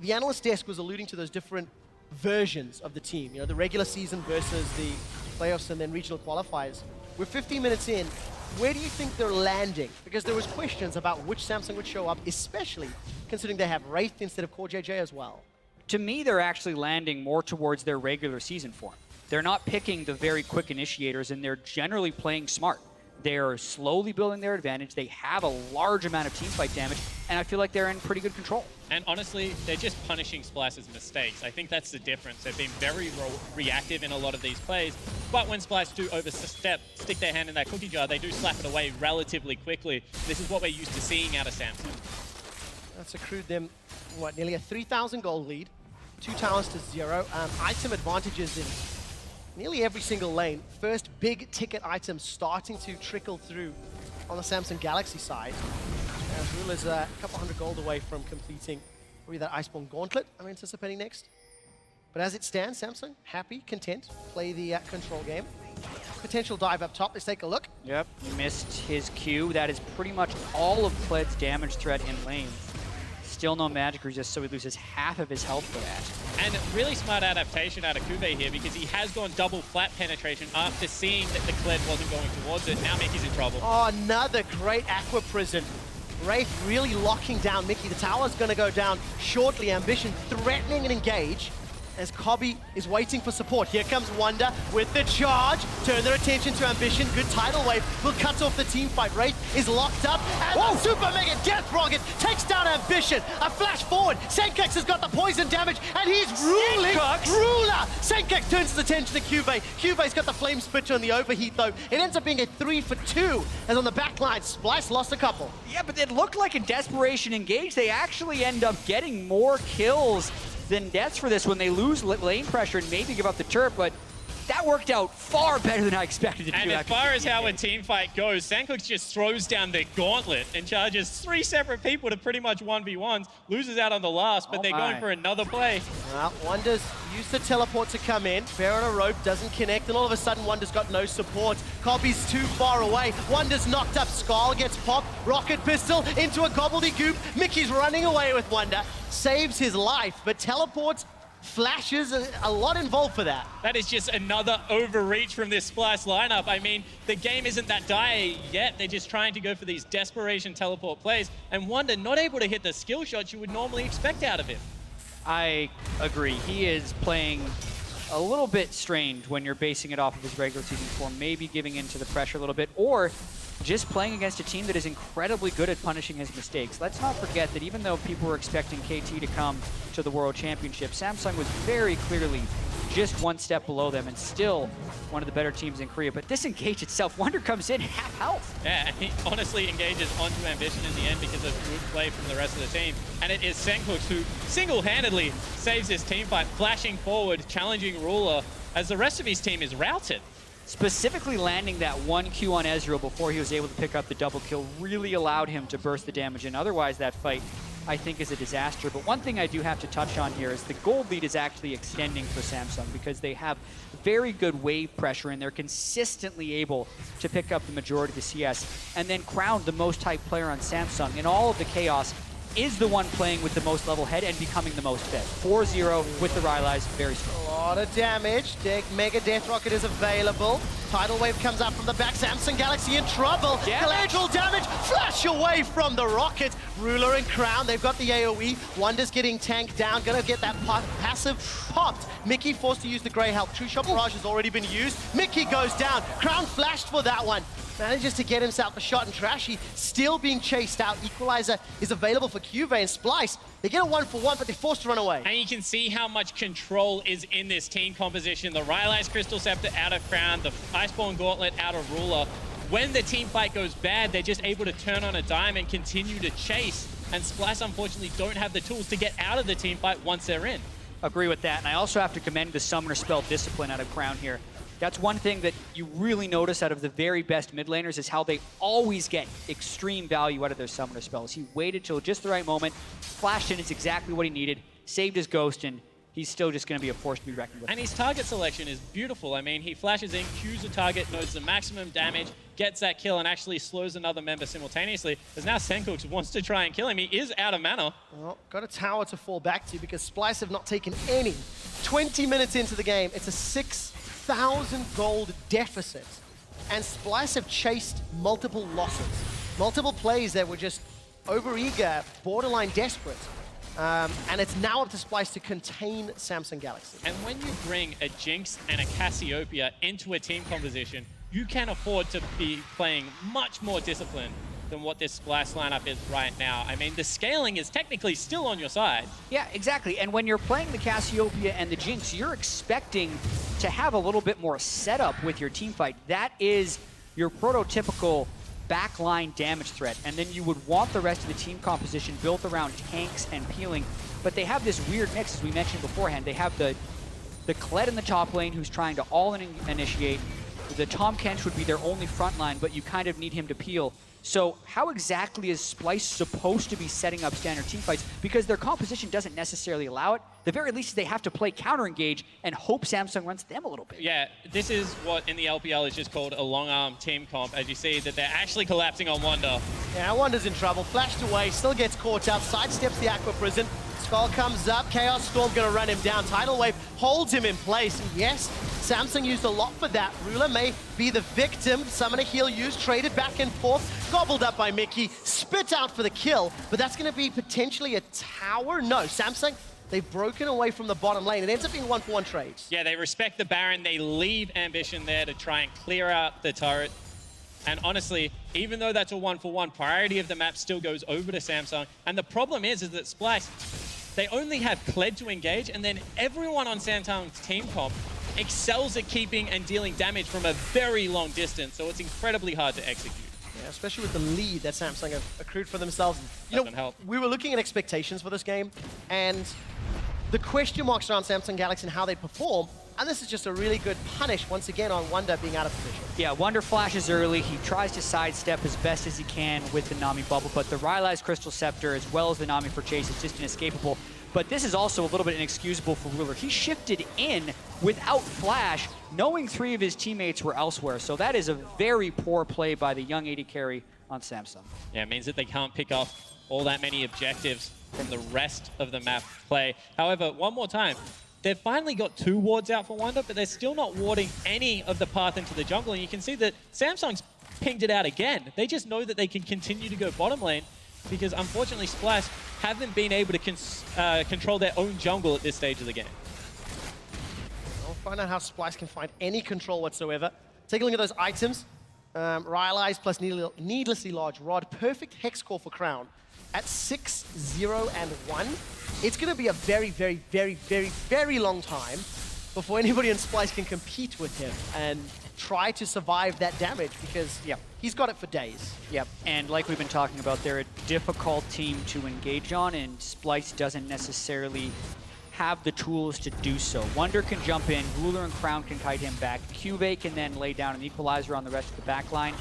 the analyst desk was alluding to those different versions of the team. You know, the regular season versus the playoffs and then regional qualifiers. We're 15 minutes in. Where do you think they're landing? Because there was questions about which Samsung would show up, especially considering they have Wraith instead of Core JJ as well. To me, they're actually landing more towards their regular season form. They're not picking the very quick initiators, and they're generally playing smart. They're slowly building their advantage. They have a large amount of teamfight damage, and I feel like they're in pretty good control. And honestly, they're just punishing Splyce's mistakes. I think that's the difference. They've been very reactive in a lot of these plays, but when Splyce do overstep, stick their hand in that cookie jar, they do slap it away relatively quickly. This is what we're used to seeing out of Samsung. That's accrued them, what, nearly a 3,000 gold lead, 2 towers to 0. Item advantages in nearly every single lane. First big ticket items starting to trickle through on the Samsung Galaxy side. Rule is a couple hundred gold away from completing probably that Iceborne Gauntlet I'm anticipating next. But as it stands, Samsung, happy, content, play the control game. Potential dive up top, let's take a look. Yep, missed his Q. That is pretty much all of Kled's damage threat in lane. Still no magic resist, so he loses half of his health for that. And really smart adaptation out of Kube here, because he has gone double flat penetration after seeing that the Kled wasn't going towards it. Now Mickey's in trouble. Oh, another great Aqua Prison. Wraith really locking down Mickey. The tower's going to go down shortly. Ambition threatening an engage. as Kobby is waiting for support. Here comes Wonder with the charge. Turn their attention to Ambition. Good tidal wave will cut off the team fight. Wraith is locked up, and the Super Mega Death Rocket takes down Ambition. A flash forward. Senkex has got the poison damage, and he's ruling Ruler. Senkex turns his attention to Cuvee. Cuvee's got the Flame Spitzer on the overheat, though. It ends up being a 3 for 2, as on the back line, Splyce lost a couple. Yeah, but it looked like a desperation engage. They actually end up getting more kills than deaths for this when they lose lane pressure and maybe give up the turret, but that worked out far better than I expected it to. And as far as how a team fight goes, Sandcooks just throws down their gauntlet and charges 3 separate people to pretty much 1v1s, loses out on the last, but they're going for another play. Well, Wonder's used the teleport to come in. Fair on a rope, doesn't connect, and all of a sudden Wonder's got no support. Kobby's too far away. Wonder's knocked up, Skull gets popped, rocket pistol into a gobbledygook. Mickey's running away with Wonder, saves his life, but teleports, flashes, a lot involved for that. That is just another overreach from this Splyce lineup. I mean, the game isn't that dire yet. They're just trying to go for these desperation teleport plays, and Wonder not able to hit the skill shots you would normally expect out of him. I agree. He is playing a little bit strained when you're basing it off of his regular season form, maybe giving into the pressure a little bit, or just playing against a team that is incredibly good at punishing his mistakes. Let's not forget that even though people were expecting KT to come to the World Championship, Samsung was very clearly just one step below them and still one of the better teams in Korea. But this engage itself, Wonder comes in half health. Yeah, and he honestly engages onto Ambition in the end because of good play from the rest of the team. And it is Sandcooks who single-handedly saves this team fight, flashing forward, challenging Ruler, as the rest of his team is routed. Specifically landing that 1Q on Ezreal before he was able to pick up the double kill really allowed him to burst the damage in. Otherwise, that fight, I think, is a disaster. But one thing I do have to touch on here is the gold lead is actually extending for Samsung because they have very good wave pressure and they're consistently able to pick up the majority of the CS. And then Crown, the most hyped player on Samsung in all of the chaos, is the one playing with the most level head and becoming the most fit. 4-0 with the Rylai's, very strong. A lot of damage. Mega Death Rocket is available. Tidal Wave comes up from the back. Samsung Galaxy in trouble. Collateral damage. Flash away from the Rocket. Ruler and Crown, they've got the AoE. Wonder's getting tanked down. Gonna get that passive popped. Mickey forced to use the Grey Help. True Shot Barrage has already been used. Mickey goes down. Crown flashed for that one. Manages to get himself a shot, and Trashy still being chased out. Equalizer is available for Cuvee and Splyce. They get a 1-for-1, but they're forced to run away. And you can see how much control is in this team composition. The Rylai's Crystal Scepter out of Crown, the Iceborne Gauntlet out of Ruler. When the team fight goes bad, they're just able to turn on a dime and continue to chase. And Splyce, unfortunately, don't have the tools to get out of the team fight once they're in. Agree with that, and I also have to commend the Summoner Spell Discipline out of Crown here. That's one thing that you really notice out of the very best mid laners is how they always get extreme value out of their Summoner Spells. He waited till just the right moment, flashed in, it's exactly what he needed, saved his ghost, and he's still just going to be a force to be reckoned with. And his target selection is beautiful. I mean, he flashes in, cues a target, knows the maximum damage, gets that kill, and actually slows another member simultaneously. As now Sandcooks wants to try and kill him. He is out of mana. Well, got a tower to fall back to because Splyce have not taken any. 20 minutes into the game, it's a 6,000 gold deficit. And Splyce have chased multiple losses. Multiple plays that were just overeager, borderline desperate. And it's now up to Splyce to contain Samsung Galaxy. And when you bring a Jinx and a Cassiopeia into a team composition, you can afford to be playing much more disciplined than what this Splyce lineup is right now. I mean, the scaling is technically still on your side. Yeah, exactly. And when you're playing the Cassiopeia and the Jinx, you're expecting to have a little bit more setup with your team fight. That is your prototypical backline damage threat. And then you would want the rest of the team composition built around tanks and peeling. But they have this weird mix, as we mentioned beforehand. They have the Kled in the top lane who's trying to all-in-initiate. The Tom Kench would be their only front line, but you kind of need him to peel. So how exactly is Splyce supposed to be setting up standard team fights? Because their composition doesn't necessarily allow it. The very least, they have to play counter-engage and hope Samsung runs them a little bit. Yeah, this is what in the LPL is just called a long-arm team comp. As you see that they're actually collapsing on Wonder. Yeah, Wonder's in trouble. Flashed away, still gets caught out, sidesteps the Aqua Prison. Skull comes up, Chaos Storm gonna run him down. Tidal Wave holds him in place. And yes, Samsung used a lot for that. Ruler may be the victim. Summoner heal used, traded back and forth, gobbled up by Mickey, spit out for the kill, but that's gonna be potentially a tower. No, Samsung They've broken away from the bottom lane. It ends up being 1-for-1 trades. Yeah, they respect the Baron. They leave Ambition there to try and clear out the turret. And honestly, even though that's a 1-for-1, priority of the map still goes over to Samsung. And the problem is that Splyce, they only have Kled to engage, and then everyone on Samsung's team comp excels at keeping and dealing damage from a very long distance, so it's incredibly hard to execute. Yeah, especially with the lead that Samsung have accrued for themselves. Doesn't help. We were looking at expectations for this game, and the question marks around Samsung Galaxy and how they perform, and this is just a really good punish once again on Wonder being out of position. Yeah, Wonder flashes early. He tries to sidestep as best as he can with the Nami bubble, but the Rylai's Crystal Scepter as well as the Nami for Chase is just inescapable. But this is also a little bit inexcusable for Ruler. He shifted in without flash, knowing 3 of his teammates were elsewhere. So that is a very poor play by the young AD carry on Samsung. Yeah, it means that they can't pick off all that many objectives from the rest of the map play. However, one more time, they've finally got 2 wards out for Wonder, but they're still not warding any of the path into the jungle. And you can see that Samsung's pinged it out again. They just know that they can continue to go bottom lane because unfortunately Splyce haven't been able to control their own jungle at this stage of the game. We'll find out how Splyce can find any control whatsoever. Take a look at those items. Rylai's plus needlessly large rod. Perfect hex core for Crown. At 6, 0, and 1, it's going to be a very, very, very, very, very long time before anybody in Splyce can compete with him and try to survive that damage because he's got it for days. Yep, and like we've been talking about, they're a difficult team to engage on, and Splyce doesn't necessarily have the tools to do so. Wonder can jump in, Ruler and Crown can kite him back, Cuvée can then lay down an equalizer on the rest of the back line.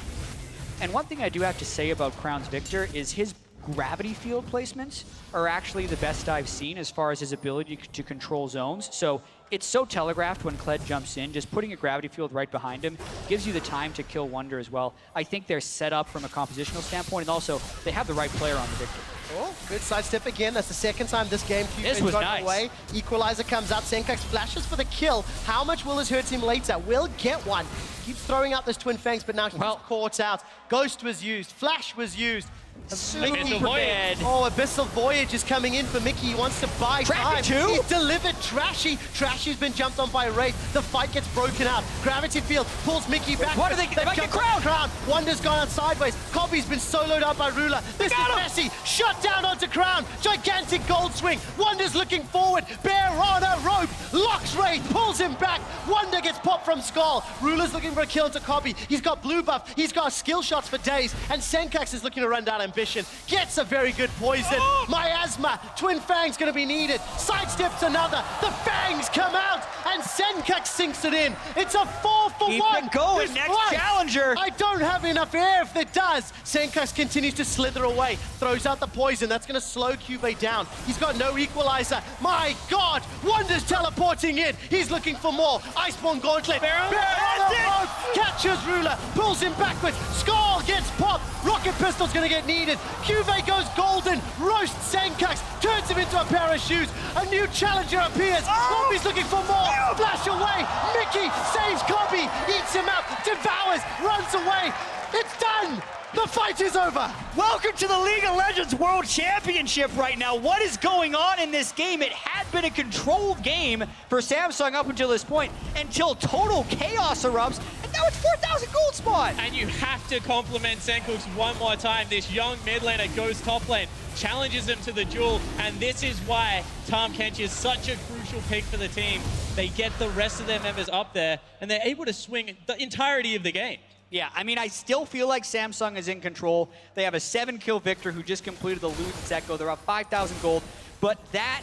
And one thing I do have to say about Crown's Victor is his gravity field placements are actually the best I've seen as far as his ability to control zones. So it's so telegraphed when Kled jumps in, just putting a gravity field right behind him gives you the time to kill Wonder as well. I think they're set up from a compositional standpoint, and also they have the right player on the Victor. Oh, good sidestep again. That's the second time this game This was got nice. away. Equalizer comes out. Senkux flashes for the kill. How much will this hurt him later? Will get one. Keeps throwing out those Twin Fangs, but now he's caught out. Ghost was used. Flash was used. Abyssal Voyage. Oh, Abyssal Voyage is coming in for Mickey. He wants to buy time. He's delivered Trashy. Trashy's been jumped on by Wraith. The fight gets broken up. Gravity Field pulls Mickey back. What are they might get Crown? Wonder's gone out sideways. Cobby's been soloed out by Ruler. This is messy. Shut down onto Crown. Gigantic gold swing. Wonder's looking forward. Bear on a rope. Locks Wraith. Pulls him back. Wonder gets popped from Skull. Ruler's looking for a kill into Cobby. He's got blue buff. He's got skill shots for days. And Senkux is looking to run down Ambition. Gets a very good poison. Miasma. Twin Fangs going to be needed. Sidesteps another. The Fangs come out. And Senkux sinks it in. It's a 4-for-1. Keep it going. Next challenger. I don't have enough air if it does. Senkux continues to slither away. Throws out the poison. That's going to slow Cuvée down. He's got no equalizer. My God. Wonder's teleporting in. He's looking for more. Iceborne Gauntlet. Bear on the rope. Catches Ruler. Pulls him backwards. Skull gets popped. Rocket Pistol's going to get needed. Cuvée goes golden. Roasts Senkux. Turns him into a pair of shoes. A new challenger appears. Cobby's looking for more. Flash away. Mickey saves Cobby. Eats him up. Devours. Runs away. It's done. The fight is over. Welcome to the League of Legends World Championship right now. What is going on in this game? It had been a controlled game for Samsung up until this point, until total chaos erupts, and now it's 4,000 gold spot. And you have to compliment Senkux one more time. This young mid laner goes top lane, challenges him to the duel, and this is why Tahm Kench is such a crucial pick for the team. They get the rest of their members up there, and they're able to swing the entirety of the game. Yeah, I mean, I still feel like Samsung is in control. They have a 7-kill Victor who just completed the Luden's Echo. They're up 5,000 gold. But that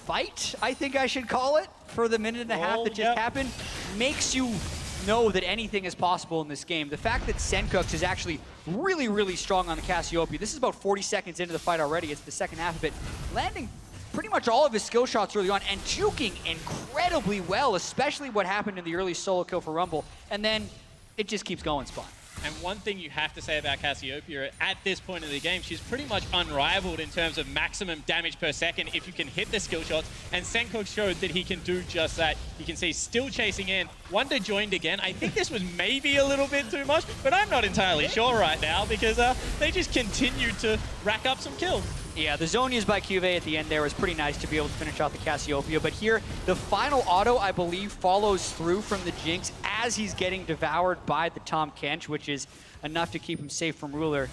fight, I think I should call it, for the minute and a half that just happened, makes you know that anything is possible in this game. The fact that Senkux is actually really, really strong on the Cassiopeia. This is about 40 seconds into the fight already. It's the second half of it. Landing pretty much all of his skill shots early on and juking incredibly well, especially what happened in the early solo kill for Rumble. And then it just keeps going, Spawn. And one thing you have to say about Cassiopeia, at this point in the game, she's pretty much unrivaled in terms of maximum damage per second if you can hit the skill shots. And Senkux showed that he can do just that. You can see still chasing in. Wonder joined again. I think this was maybe a little bit too much, but I'm not entirely sure right now because they just continue to rack up some kills. Yeah, the Zonias by QV at the end there was pretty nice to be able to finish off the Cassiopeia, but here, the final auto, I believe, follows through from the Jinx as he's getting devoured by the Tahm Kench, which is enough to keep him safe from Ruler.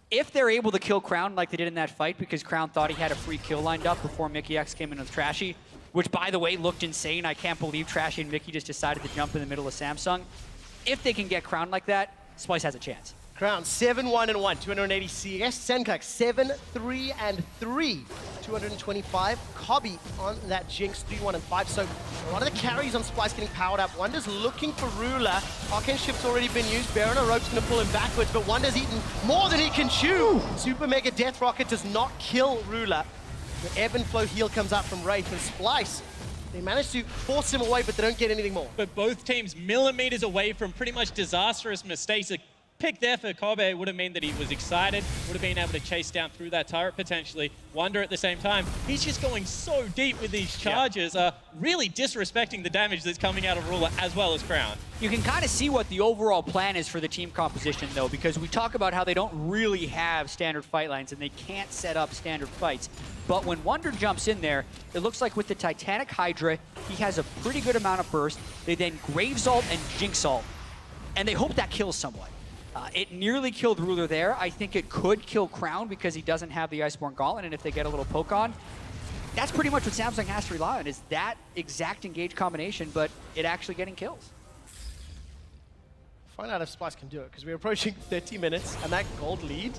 If they're able to kill Crown like they did in that fight, because Crown thought he had a free kill lined up before Mickey X came in with Trashy, which, by the way, looked insane. I can't believe Trashy and Mickey just decided to jump in the middle of Samsung. If they can get Crown like that, Splyce has a chance. Crown 7-1-1, 280 CS. Senkuk 7-3-3, 225. Cobby on that Jinx 3-1-5. So a lot of the carries on Splyce getting powered up. Wonder's looking for Ruler. Arcane Shift's already been used. Baron Rope's gonna pull him backwards, but Wonder's eaten more than he can chew. Super Mega Death Rocket does not kill Ruler. The ebb and flow heal comes out from Wraith, and Splyce, they manage to force him away, but they don't get anything more. But both teams millimeters away from pretty much disastrous mistakes. A pick there for Kobe would have meant that he was excited, would have been able to chase down through that turret potentially. Wonder at the same time, he's just going so deep with these charges, really disrespecting the damage that's coming out of Ruler as well as Crown. You can kind of see what the overall plan is for the team composition, though, because we talk about how they don't really have standard fight lines and they can't set up standard fights. But when Wonder jumps in there, it looks like with the Titanic Hydra, he has a pretty good amount of burst. They then Graves ult and Jinx ult, and they hope that kills someone. It nearly killed Ruler there. I think it could kill Crown because he doesn't have the Iceborne Gauntlet, and if they get a little poke on, that's pretty much what Samsung has to rely on, is that exact engage combination, but it actually getting kills. Find out if Splyce can do it, because we're approaching 30 minutes, and that gold lead,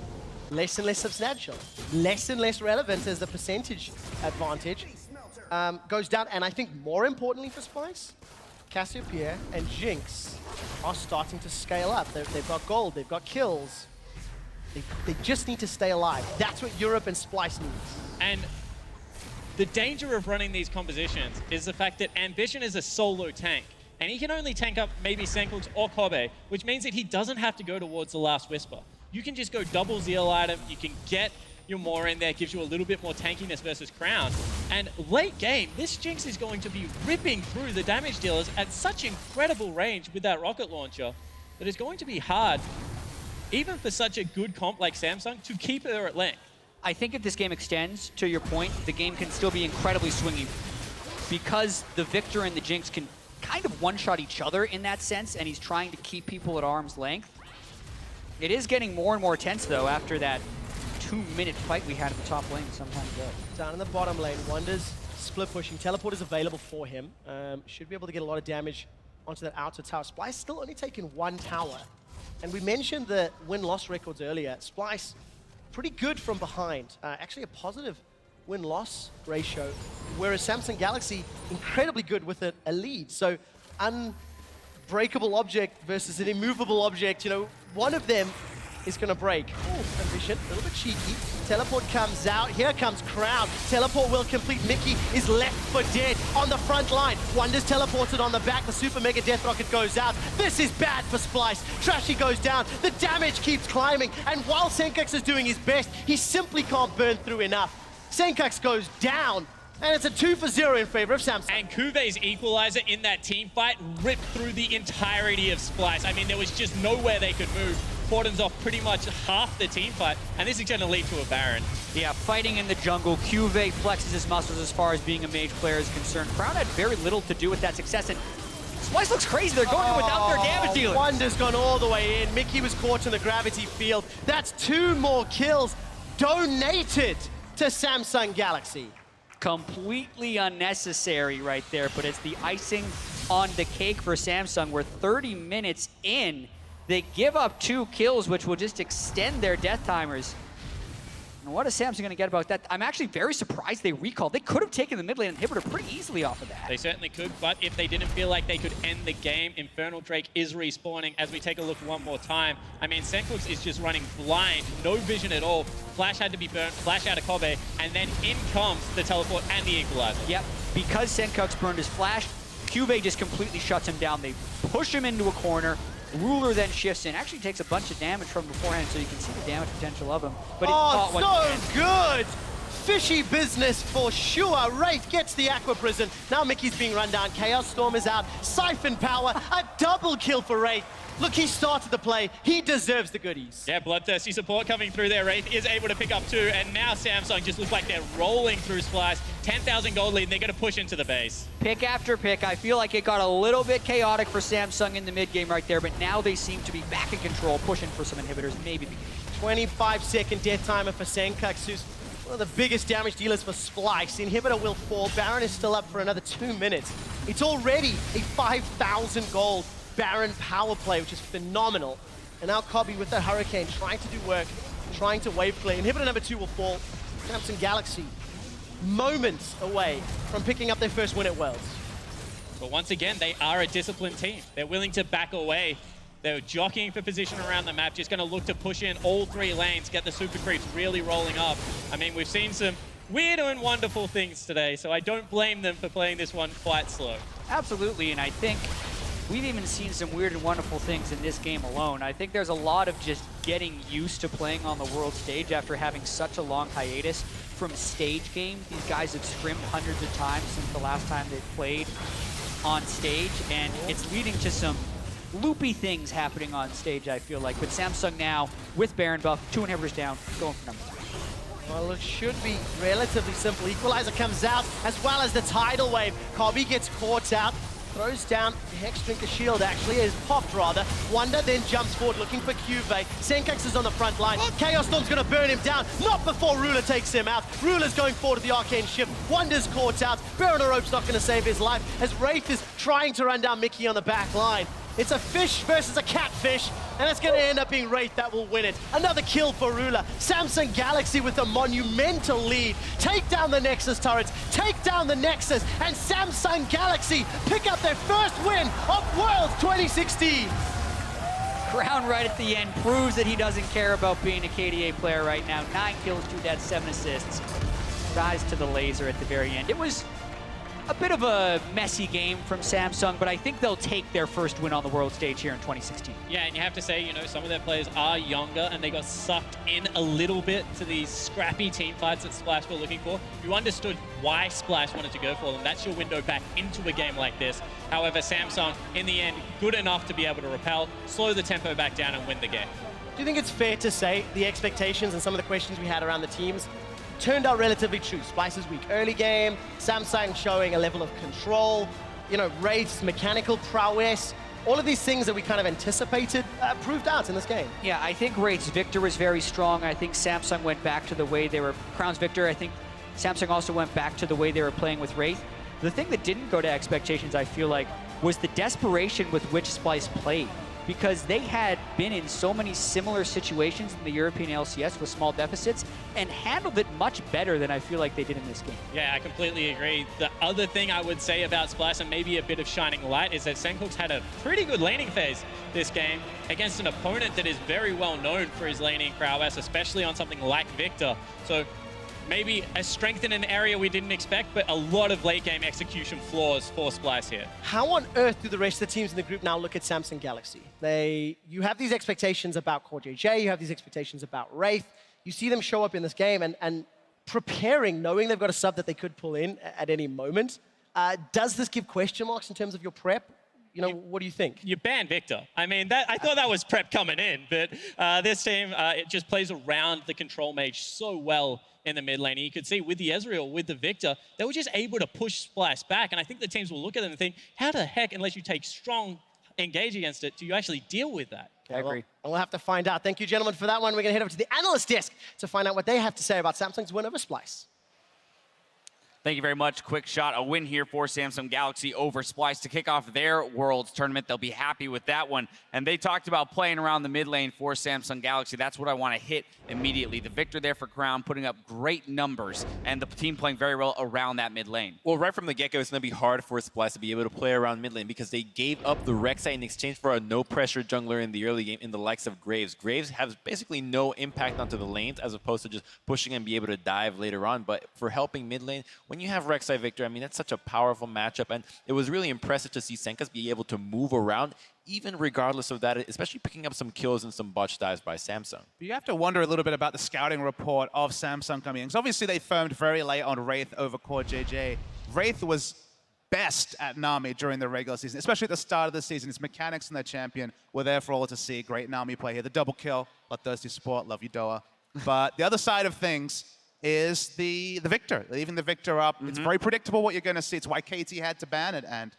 less and less substantial, less and less relevant as the percentage advantage goes down. And I think more importantly for Splyce, Cassiopeia and Jinx are starting to scale up. They've got gold, they've got kills. They just need to stay alive. That's what Europe and Splyce needs. And the danger of running these compositions is the fact that Ambition is a solo tank. And he can only tank up maybe Senkuk or Kobe, which means that he doesn't have to go towards the Last Whisper. You can just go double Zeal item, you can get your more in there, gives you a little bit more tankiness versus Crown. And late game, this Jinx is going to be ripping through the damage dealers at such incredible range with that rocket launcher that it's going to be hard, even for such a good comp like Samsung, to keep her at length. I think if this game extends, to your point, the game can still be incredibly swingy because the Victor and the Jinx can kind of one-shot each other in that sense, and he's trying to keep people at arm's length. It is getting more and more tense, though, after that 2-minute fight we had at the top lane some time ago. Down in the bottom lane, Wonder's split pushing. Teleport is available for him. Should be able to get a lot of damage onto that outer tower. Splyce still only taking 1 tower. And we mentioned the win-loss records earlier. Splyce, pretty good from behind. Actually a positive win-loss ratio, whereas Samsung Galaxy, incredibly good with a lead. So, unbreakable object versus an immovable object, you know, one of them is gonna break. Oh, Ambition, a little bit cheeky. Teleport comes out, here comes Crown. Teleport will complete, Mickey is left for dead on the front line. Wonder's teleported on the back, the Super Mega Death Rocket goes out. This is bad for Splyce. Trashy goes down, the damage keeps climbing, and while Senkuk is doing his best, he simply can't burn through enough. Senkuk goes down, and it's a 2-0 in favor of Samsung. And Kuve's equalizer in that team fight ripped through the entirety of Splyce. I mean, there was just nowhere they could move. Cordons off pretty much half the team fight, and this is going to lead to a Baron. Yeah, fighting in the jungle, QV flexes his muscles as far as being a mage player is concerned. Crown had very little to do with that success, and Splyce looks crazy. They're going in without their damage dealer. Wonder's gone all the way in. Mickey was caught in the gravity field. That's 2 more kills donated to Samsung Galaxy. Completely unnecessary right there, but it's the icing on the cake for Samsung. We're 30 minutes in. They give up 2 kills, which will just extend their death timers. And what is Samsung going to get about that? I'm actually very surprised they recalled. They could have taken the mid lane inhibitor pretty easily off of that. They certainly could, but if they didn't feel like they could end the game, Infernal Drake is respawning as we take a look one more time. I mean, Senkuk is just running blind, no vision at all. Flash had to be burnt, flash out of Kobe, and then in comes the teleport and the equalizer. Yep, because Senkuk's burned his flash, QV just completely shuts him down. They push him into a corner. Ruler then shifts in, actually takes a bunch of damage from beforehand, so you can see the damage potential of him. But so good! Fishy business for sure. Wraith gets the Aqua Prison. Now Mickey's being run down. Chaos Storm is out. Siphon Power, a double kill for Wraith. Look, he started the play. He deserves the goodies. Yeah, bloodthirsty support coming through there. Wraith is able to pick up 2, and now Samsung just looks like they're rolling through Splyce. 10,000 gold lead, and they're going to push into the base. Pick after pick. I feel like it got a little bit chaotic for Samsung in the mid game right there, but now they seem to be back in control, pushing for some inhibitors, maybe. 25-second death timer for Senkux, who's one of the biggest damage dealers for Splyce. The inhibitor will fall. Baron is still up for another 2 minutes. It's already a 5,000 gold Baron power play, which is phenomenal. And now Cobby with that Hurricane trying to do work, trying to wave clear. Inhibitor number 2 will fall. Samsung Galaxy moments away from picking up their first win at Worlds. But once again, they are a disciplined team. They're willing to back away. They're jockeying for position around the map, just going to look to push in all 3 lanes, get the super creeps really rolling up. I mean, we've seen some weird and wonderful things today, so I don't blame them for playing this one quite slow. Absolutely, and I think we've even seen some weird and wonderful things in this game alone. I think there's a lot of just getting used to playing on the world stage after having such a long hiatus from stage games. These guys have scrimmed hundreds of times since the last time they played on stage, and it's leading to some loopy things happening on stage, I feel like. But Samsung now, with Baron buff, 2 inhibitors down, going for number 3. Well, it should be relatively simple. Equalizer comes out, as well as the tidal wave. Cobby gets caught out, throws down Hex Drinker Shield, actually, is popped rather. Wonder then jumps forward looking for Cuvee. Senkux is on the front line. Chaos Storm's gonna burn him down, not before Ruler takes him out. Ruler's going forward to the Arcane Shift. Wonder's caught out. Baron Rope's not gonna save his life, as Wraith is trying to run down Mickey on the back line. It's a fish versus a catfish, and it's going to end up being Wraith that will win it. Another kill for Ruler. Samsung Galaxy with a monumental lead. Take down the Nexus turrets, take down the Nexus, and Samsung Galaxy pick up their first win of Worlds 2016. Crown right at the end proves that he doesn't care about being a KDA player right now. 9 kills, 2 deaths, 7 assists. Dies to the laser at the very end. It was a bit of a messy game from Samsung, but I think they'll take their first win on the world stage here in 2016. Yeah, and you have to say, you know, some of their players are younger and they got sucked in a little bit to these scrappy team fights that Splyce were looking for. You understood why Splyce wanted to go for them. That's your window back into a game like this. However, Samsung, in the end, good enough to be able to repel, slow the tempo back down and win the game. Do you think it's fair to say the expectations and some of the questions we had around the teams turned out relatively true? Splyce's weak early game, Samsung showing a level of control, you know, Wraith's mechanical prowess, all of these things that we kind of anticipated proved out in this game. Yeah, I think Wraith's Victor was very strong. I think Samsung went back to the way they were, Crown's Victor, I think Samsung also went back to the way they were playing with Wraith. The thing that didn't go to expectations, I feel like, was the desperation with which Splyce played. Because they had been in so many similar situations in the European LCS with small deficits and handled it much better than I feel like they did in this game. Yeah, I completely agree. The other thing I would say about Splyce, and maybe a bit of shining light, is that Senkux had a pretty good laning phase this game against an opponent that is very well known for his laning prowess, especially on something like Victor. So maybe a strength in an area we didn't expect, but a lot of late game execution flaws for Splyce here. How on earth do the rest of the teams in the group now look at Samsung Galaxy? You have these expectations about Core JJ, you have these expectations about Wraith. You see them show up in this game and preparing, knowing they've got a sub that they could pull in at any moment. Does this give question marks in terms of your prep? You know, what do you think? You banned Victor. I mean, I thought that was prep coming in, but this team, it just plays around the control mage so well in the mid lane. And you could see with the Ezreal, with the Victor, they were just able to push Splyce back. And I think the teams will look at them and think, how the heck, unless you take strong engage against it, do you actually deal with that? I agree. Well, we'll have to find out. Thank you, gentlemen, for that one. We're going to head over to the analyst desk to find out what they have to say about Samsung's win over Splyce. Thank you very much. Quick shot, a win here for Samsung Galaxy over Splyce to kick off their Worlds tournament. They'll be happy with that one. And they talked about playing around the mid lane for Samsung Galaxy. That's what I want to hit immediately. The Victor there for Crown, putting up great numbers, and the team playing very well around that mid lane. Well, right from the get-go, it's going to be hard for Splyce to be able to play around mid lane because they gave up the Rek'Sai in exchange for a no-pressure jungler in the early game in the likes of Graves. Graves has basically no impact onto the lanes as opposed to just pushing and be able to dive later on. But for helping mid lane, when you have Rek'Sai Victor, I mean, that's such a powerful matchup, and it was really impressive to see Senkux be able to move around, even regardless of that, especially picking up some kills and some botch dives by Samsung. But you have to wonder a little bit about the scouting report of Samsung coming in, because obviously they firmed very late on Wraith over Core JJ. Wraith was best at Nami during the regular season, especially at the start of the season. His mechanics and their champion were there for all to see. Great Nami play here. The double kill, Bloodthirsty support, love you, Doa. But the other side of things is the Victor, leaving the Victor up. It's very predictable what you're going to see. It's why KT had to ban it, and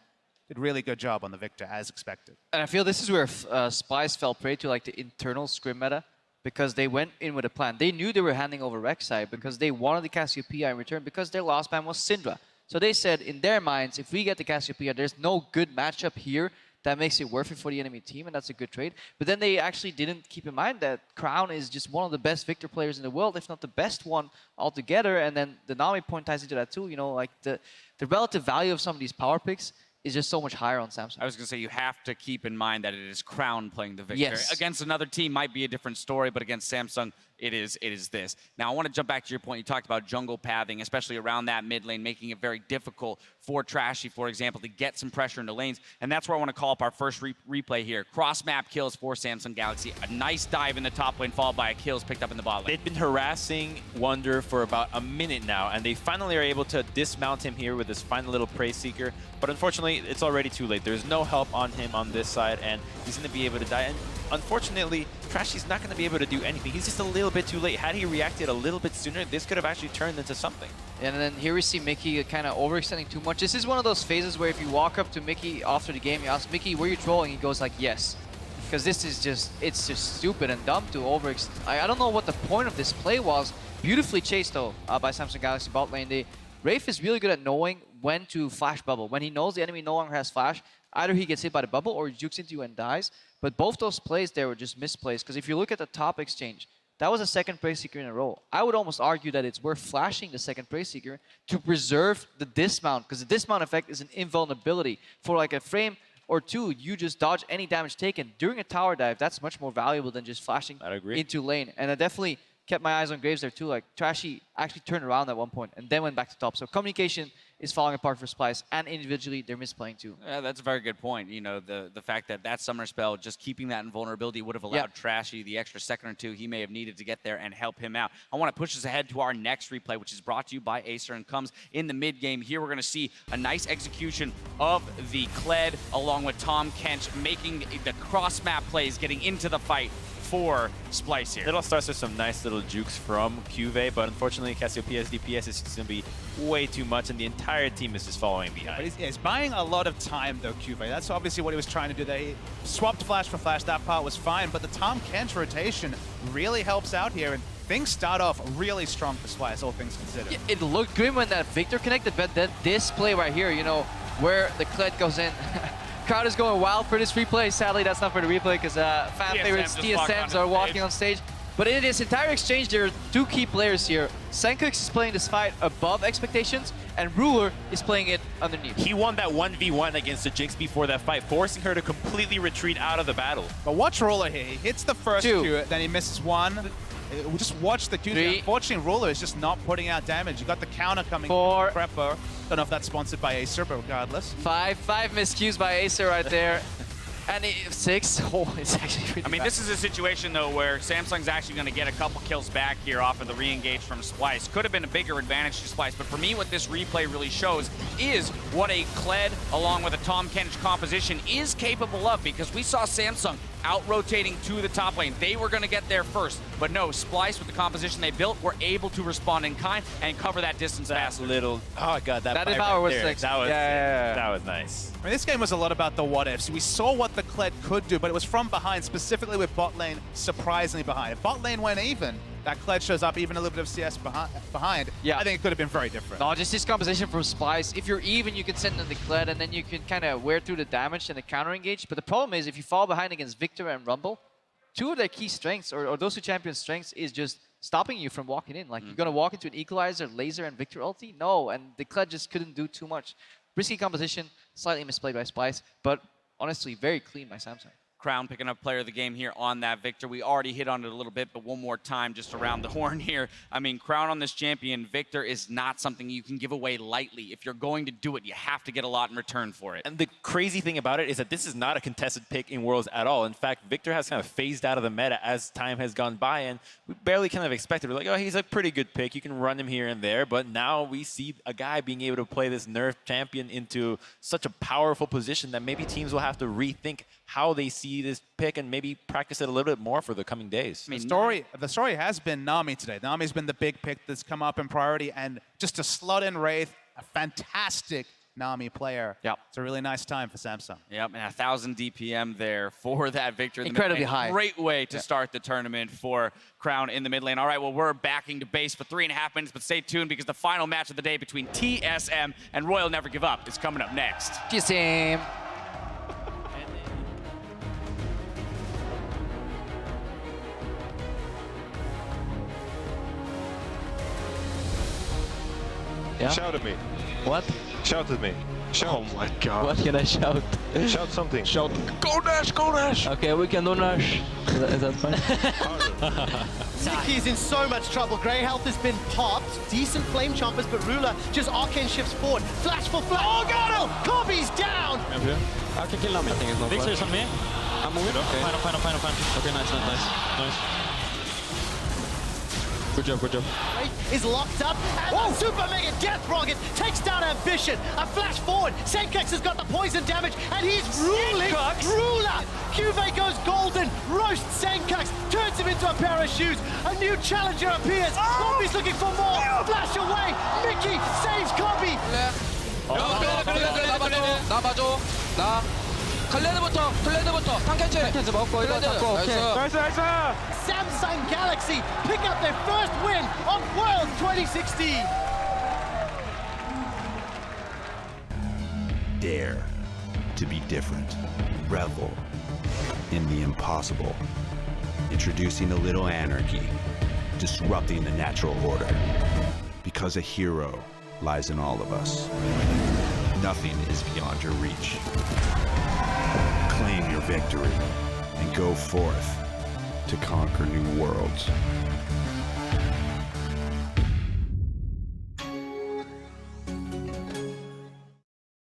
did a really good job on the Victor, as expected. And I feel this is where Splyce fell prey to like the internal scrim meta, because they went in with a plan. They knew they were handing over Rek'Sai because they wanted the Cassiopeia in return because their last ban was Syndra. So they said in their minds, if we get the Cassiopeia, there's no good matchup here that makes it worth it for the enemy team, and that's a good trade. But then they actually didn't keep in mind that Crown is just one of the best Victor players in the world, if not the best one altogether. And then the Nami point ties into that too. You know, like the relative value of some of these power picks is just so much higher on Samsung. I was going to say, you have to keep in mind that it is Crown playing the Victor. Yes. Against another team might be a different story, but against Samsung, it is this. Now, I want to jump back to your point. You talked about jungle pathing, especially around that mid lane, making it very difficult for Trashy, for example, to get some pressure into lanes. And that's where I want to call up our first replay here. Cross-map kills for Samsung Galaxy. A nice dive in the top lane, followed by a kills picked up in the bot lane. They've been harassing Wonder for about a minute now, and they finally are able to dismount him here with this final little Prey Seeker. But unfortunately, it's already too late. There's no help on him on this side, and he's going to be able to die. And unfortunately, Trashy's not going to be able to do anything. He's just a little bit too late. Had he reacted a little bit sooner, this could have actually turned into something. And then here we see Mickey kind of overextending too much. This is one of those phases where if you walk up to Mickey after the game, you ask Mickey, were you trolling? He goes like, yes. Because this is just, it's just stupid and dumb to overextend. I don't know what the point of this play was. Beautifully chased though by Samsung Galaxy bot lane. Rafe is really good at knowing when to flash bubble. When he knows the enemy no longer has flash, either he gets hit by the bubble or he jukes into you and dies. But both those plays there were just misplays. Because if you look at the top exchange, that was a second Prey Seeker in a row. I would almost argue that it's worth flashing the second Prey Seeker to preserve the dismount, because the dismount effect is an invulnerability. For like a frame or two, you just dodge any damage taken. During a tower dive, that's much more valuable than just flashing into lane. And I definitely kept my eyes on Graves there too. Like Trashy actually turned around at one point and then went back to top. So communication is falling apart for Splyce, and individually they're misplaying too. Yeah, that's a very good point. You know, the fact that that summoner spell, just keeping that invulnerability would have allowed Trashy the extra second or two he may have needed to get there and help him out. I want to push us ahead to our next replay, which is brought to you by Acer and comes in the mid game. Here we're going to see a nice execution of the Kled along with Tom Kench making the cross map plays, getting into the fight for Splyce here. It all starts with some nice little jukes from Cuve, but unfortunately Cassiopeia's DPS is just going to be way too much, and the entire team is just following behind. But he's buying a lot of time, though, Cuve. That's obviously what he was trying to do there. He swapped flash for flash. That part was fine, but the Tom Kench rotation really helps out here, and things start off really strong for Splyce, all things considered. Yeah, it looked good when that Victor connected, but then this play right here, you know, where the Kled goes in. Crowd is going wild for this replay. Sadly, that's not for the replay because fan favorites TSMs are walking on stage. But in this entire exchange, there are two key players here. Senkux is playing this fight above expectations, and Ruler is playing it underneath. He won that 1v1 against the Jinx before that fight, forcing her to completely retreat out of the battle. But watch Ruler here. He hits the first Q, then he misses one. Just watch the Q. Unfortunately, Ruler is just not putting out damage. You got the counter coming. 4. Prepper. Don't know if that's sponsored by Acer, but regardless. 5 miscues by Acer right there. And 6. Oh, it's actually pretty bad. This is a situation, though, where Samsung's actually going to get a couple kills back here off of the re-engage from Splyce. Could have been a bigger advantage to Splyce, but for me, what this replay really shows is what a Kled, along with a Tom Kench composition, is capable of, because we saw Samsung out-rotating to the top lane. They were going to get there first, but no, Splyce, with the composition they built, were able to respond in kind and cover that distance faster. Oh god, that power was there. sick. That was nice. I mean, this game was a lot about the what-ifs. We saw what the Kled could do, but it was from behind, specifically with bot lane surprisingly behind. If bot lane went even, that Kled shows up even a little bit of CS behind. Yeah. I think it could have been very different. No, just this composition from Splyce. If you're even, you can send in the Kled, and then you can kind of wear through the damage and the counter engage. But the problem is, if you fall behind against Victor and Rumble, two of their key strengths, or those two champions' strengths, is just stopping you from walking in. Like, you're going to walk into an Equalizer, Laser, and Victor ulti? No, and the Kled just couldn't do too much. Risky composition, slightly misplayed by Splyce, but honestly, very clean by Samsung. Crown picking up player of the game here on that Victor. We already hit on it a little bit, but one more time just around the horn here. I mean, Crown on this champion, Victor, is not something you can give away lightly. If you're going to do it, you have to get a lot in return for it. And the crazy thing about it is that this is not a contested pick in Worlds at all. In fact, Victor has kind of phased out of the meta as time has gone by, and we barely kind of expected. We're like, oh, he's a pretty good pick. You can run him here and there, but now we see a guy being able to play this nerf champion into such a powerful position that maybe teams will have to rethink how they see this pick and maybe practice it a little bit more for the coming days. I mean, the story has been Nami today. Nami's been the big pick that's come up in priority, and just to slot in Wraith, a fantastic Nami player. Yep. It's a really nice time for Samsung. Yep, and 1,000 DPM there for that Victor. Incredibly high. Great way to start the tournament for Crown in the mid lane. All right, well, we're backing to base for 3.5 minutes, but stay tuned because the final match of the day between TSM and Royal Never Give Up is coming up next. TSM. Yeah. Shout at me. What? Shout at me. Shout. Oh my god. What can I shout? Shout something. Shout. Go Nash, go Nash! Okay, we can do Nash. Is that fine? Nicky's in so much trouble. Grey health has been popped. Decent flame chompers, but Ruler just arcane shifts forward. Flash for flash. Oh, got him! Kobe's down! I can kill him. I think it's not Victor's on me. I'm moving. Okay. Fine. Okay, nice. Good job. Is locked up, and Super Mega Death Rocket takes down Ambition. A flash forward. Senkax has got the poison damage, and he's ruling. Ruler! Cuvée goes golden, roasts Senkax, turns him into a pair of shoes. A new challenger appears. Kobe's looking for more. Flash away. Mickey saves Kobe. 나봐줘. 나. 클레드부터 탕캔치 먹고 이거 잡고 나이스. Samsung Galaxy pick up their first win of World 2016. Dare to be different. Revel in the impossible. Introducing a little anarchy. Disrupting the natural order. Because a hero lies in all of us. Nothing is beyond your reach. Claim your victory and go forth to conquer new worlds.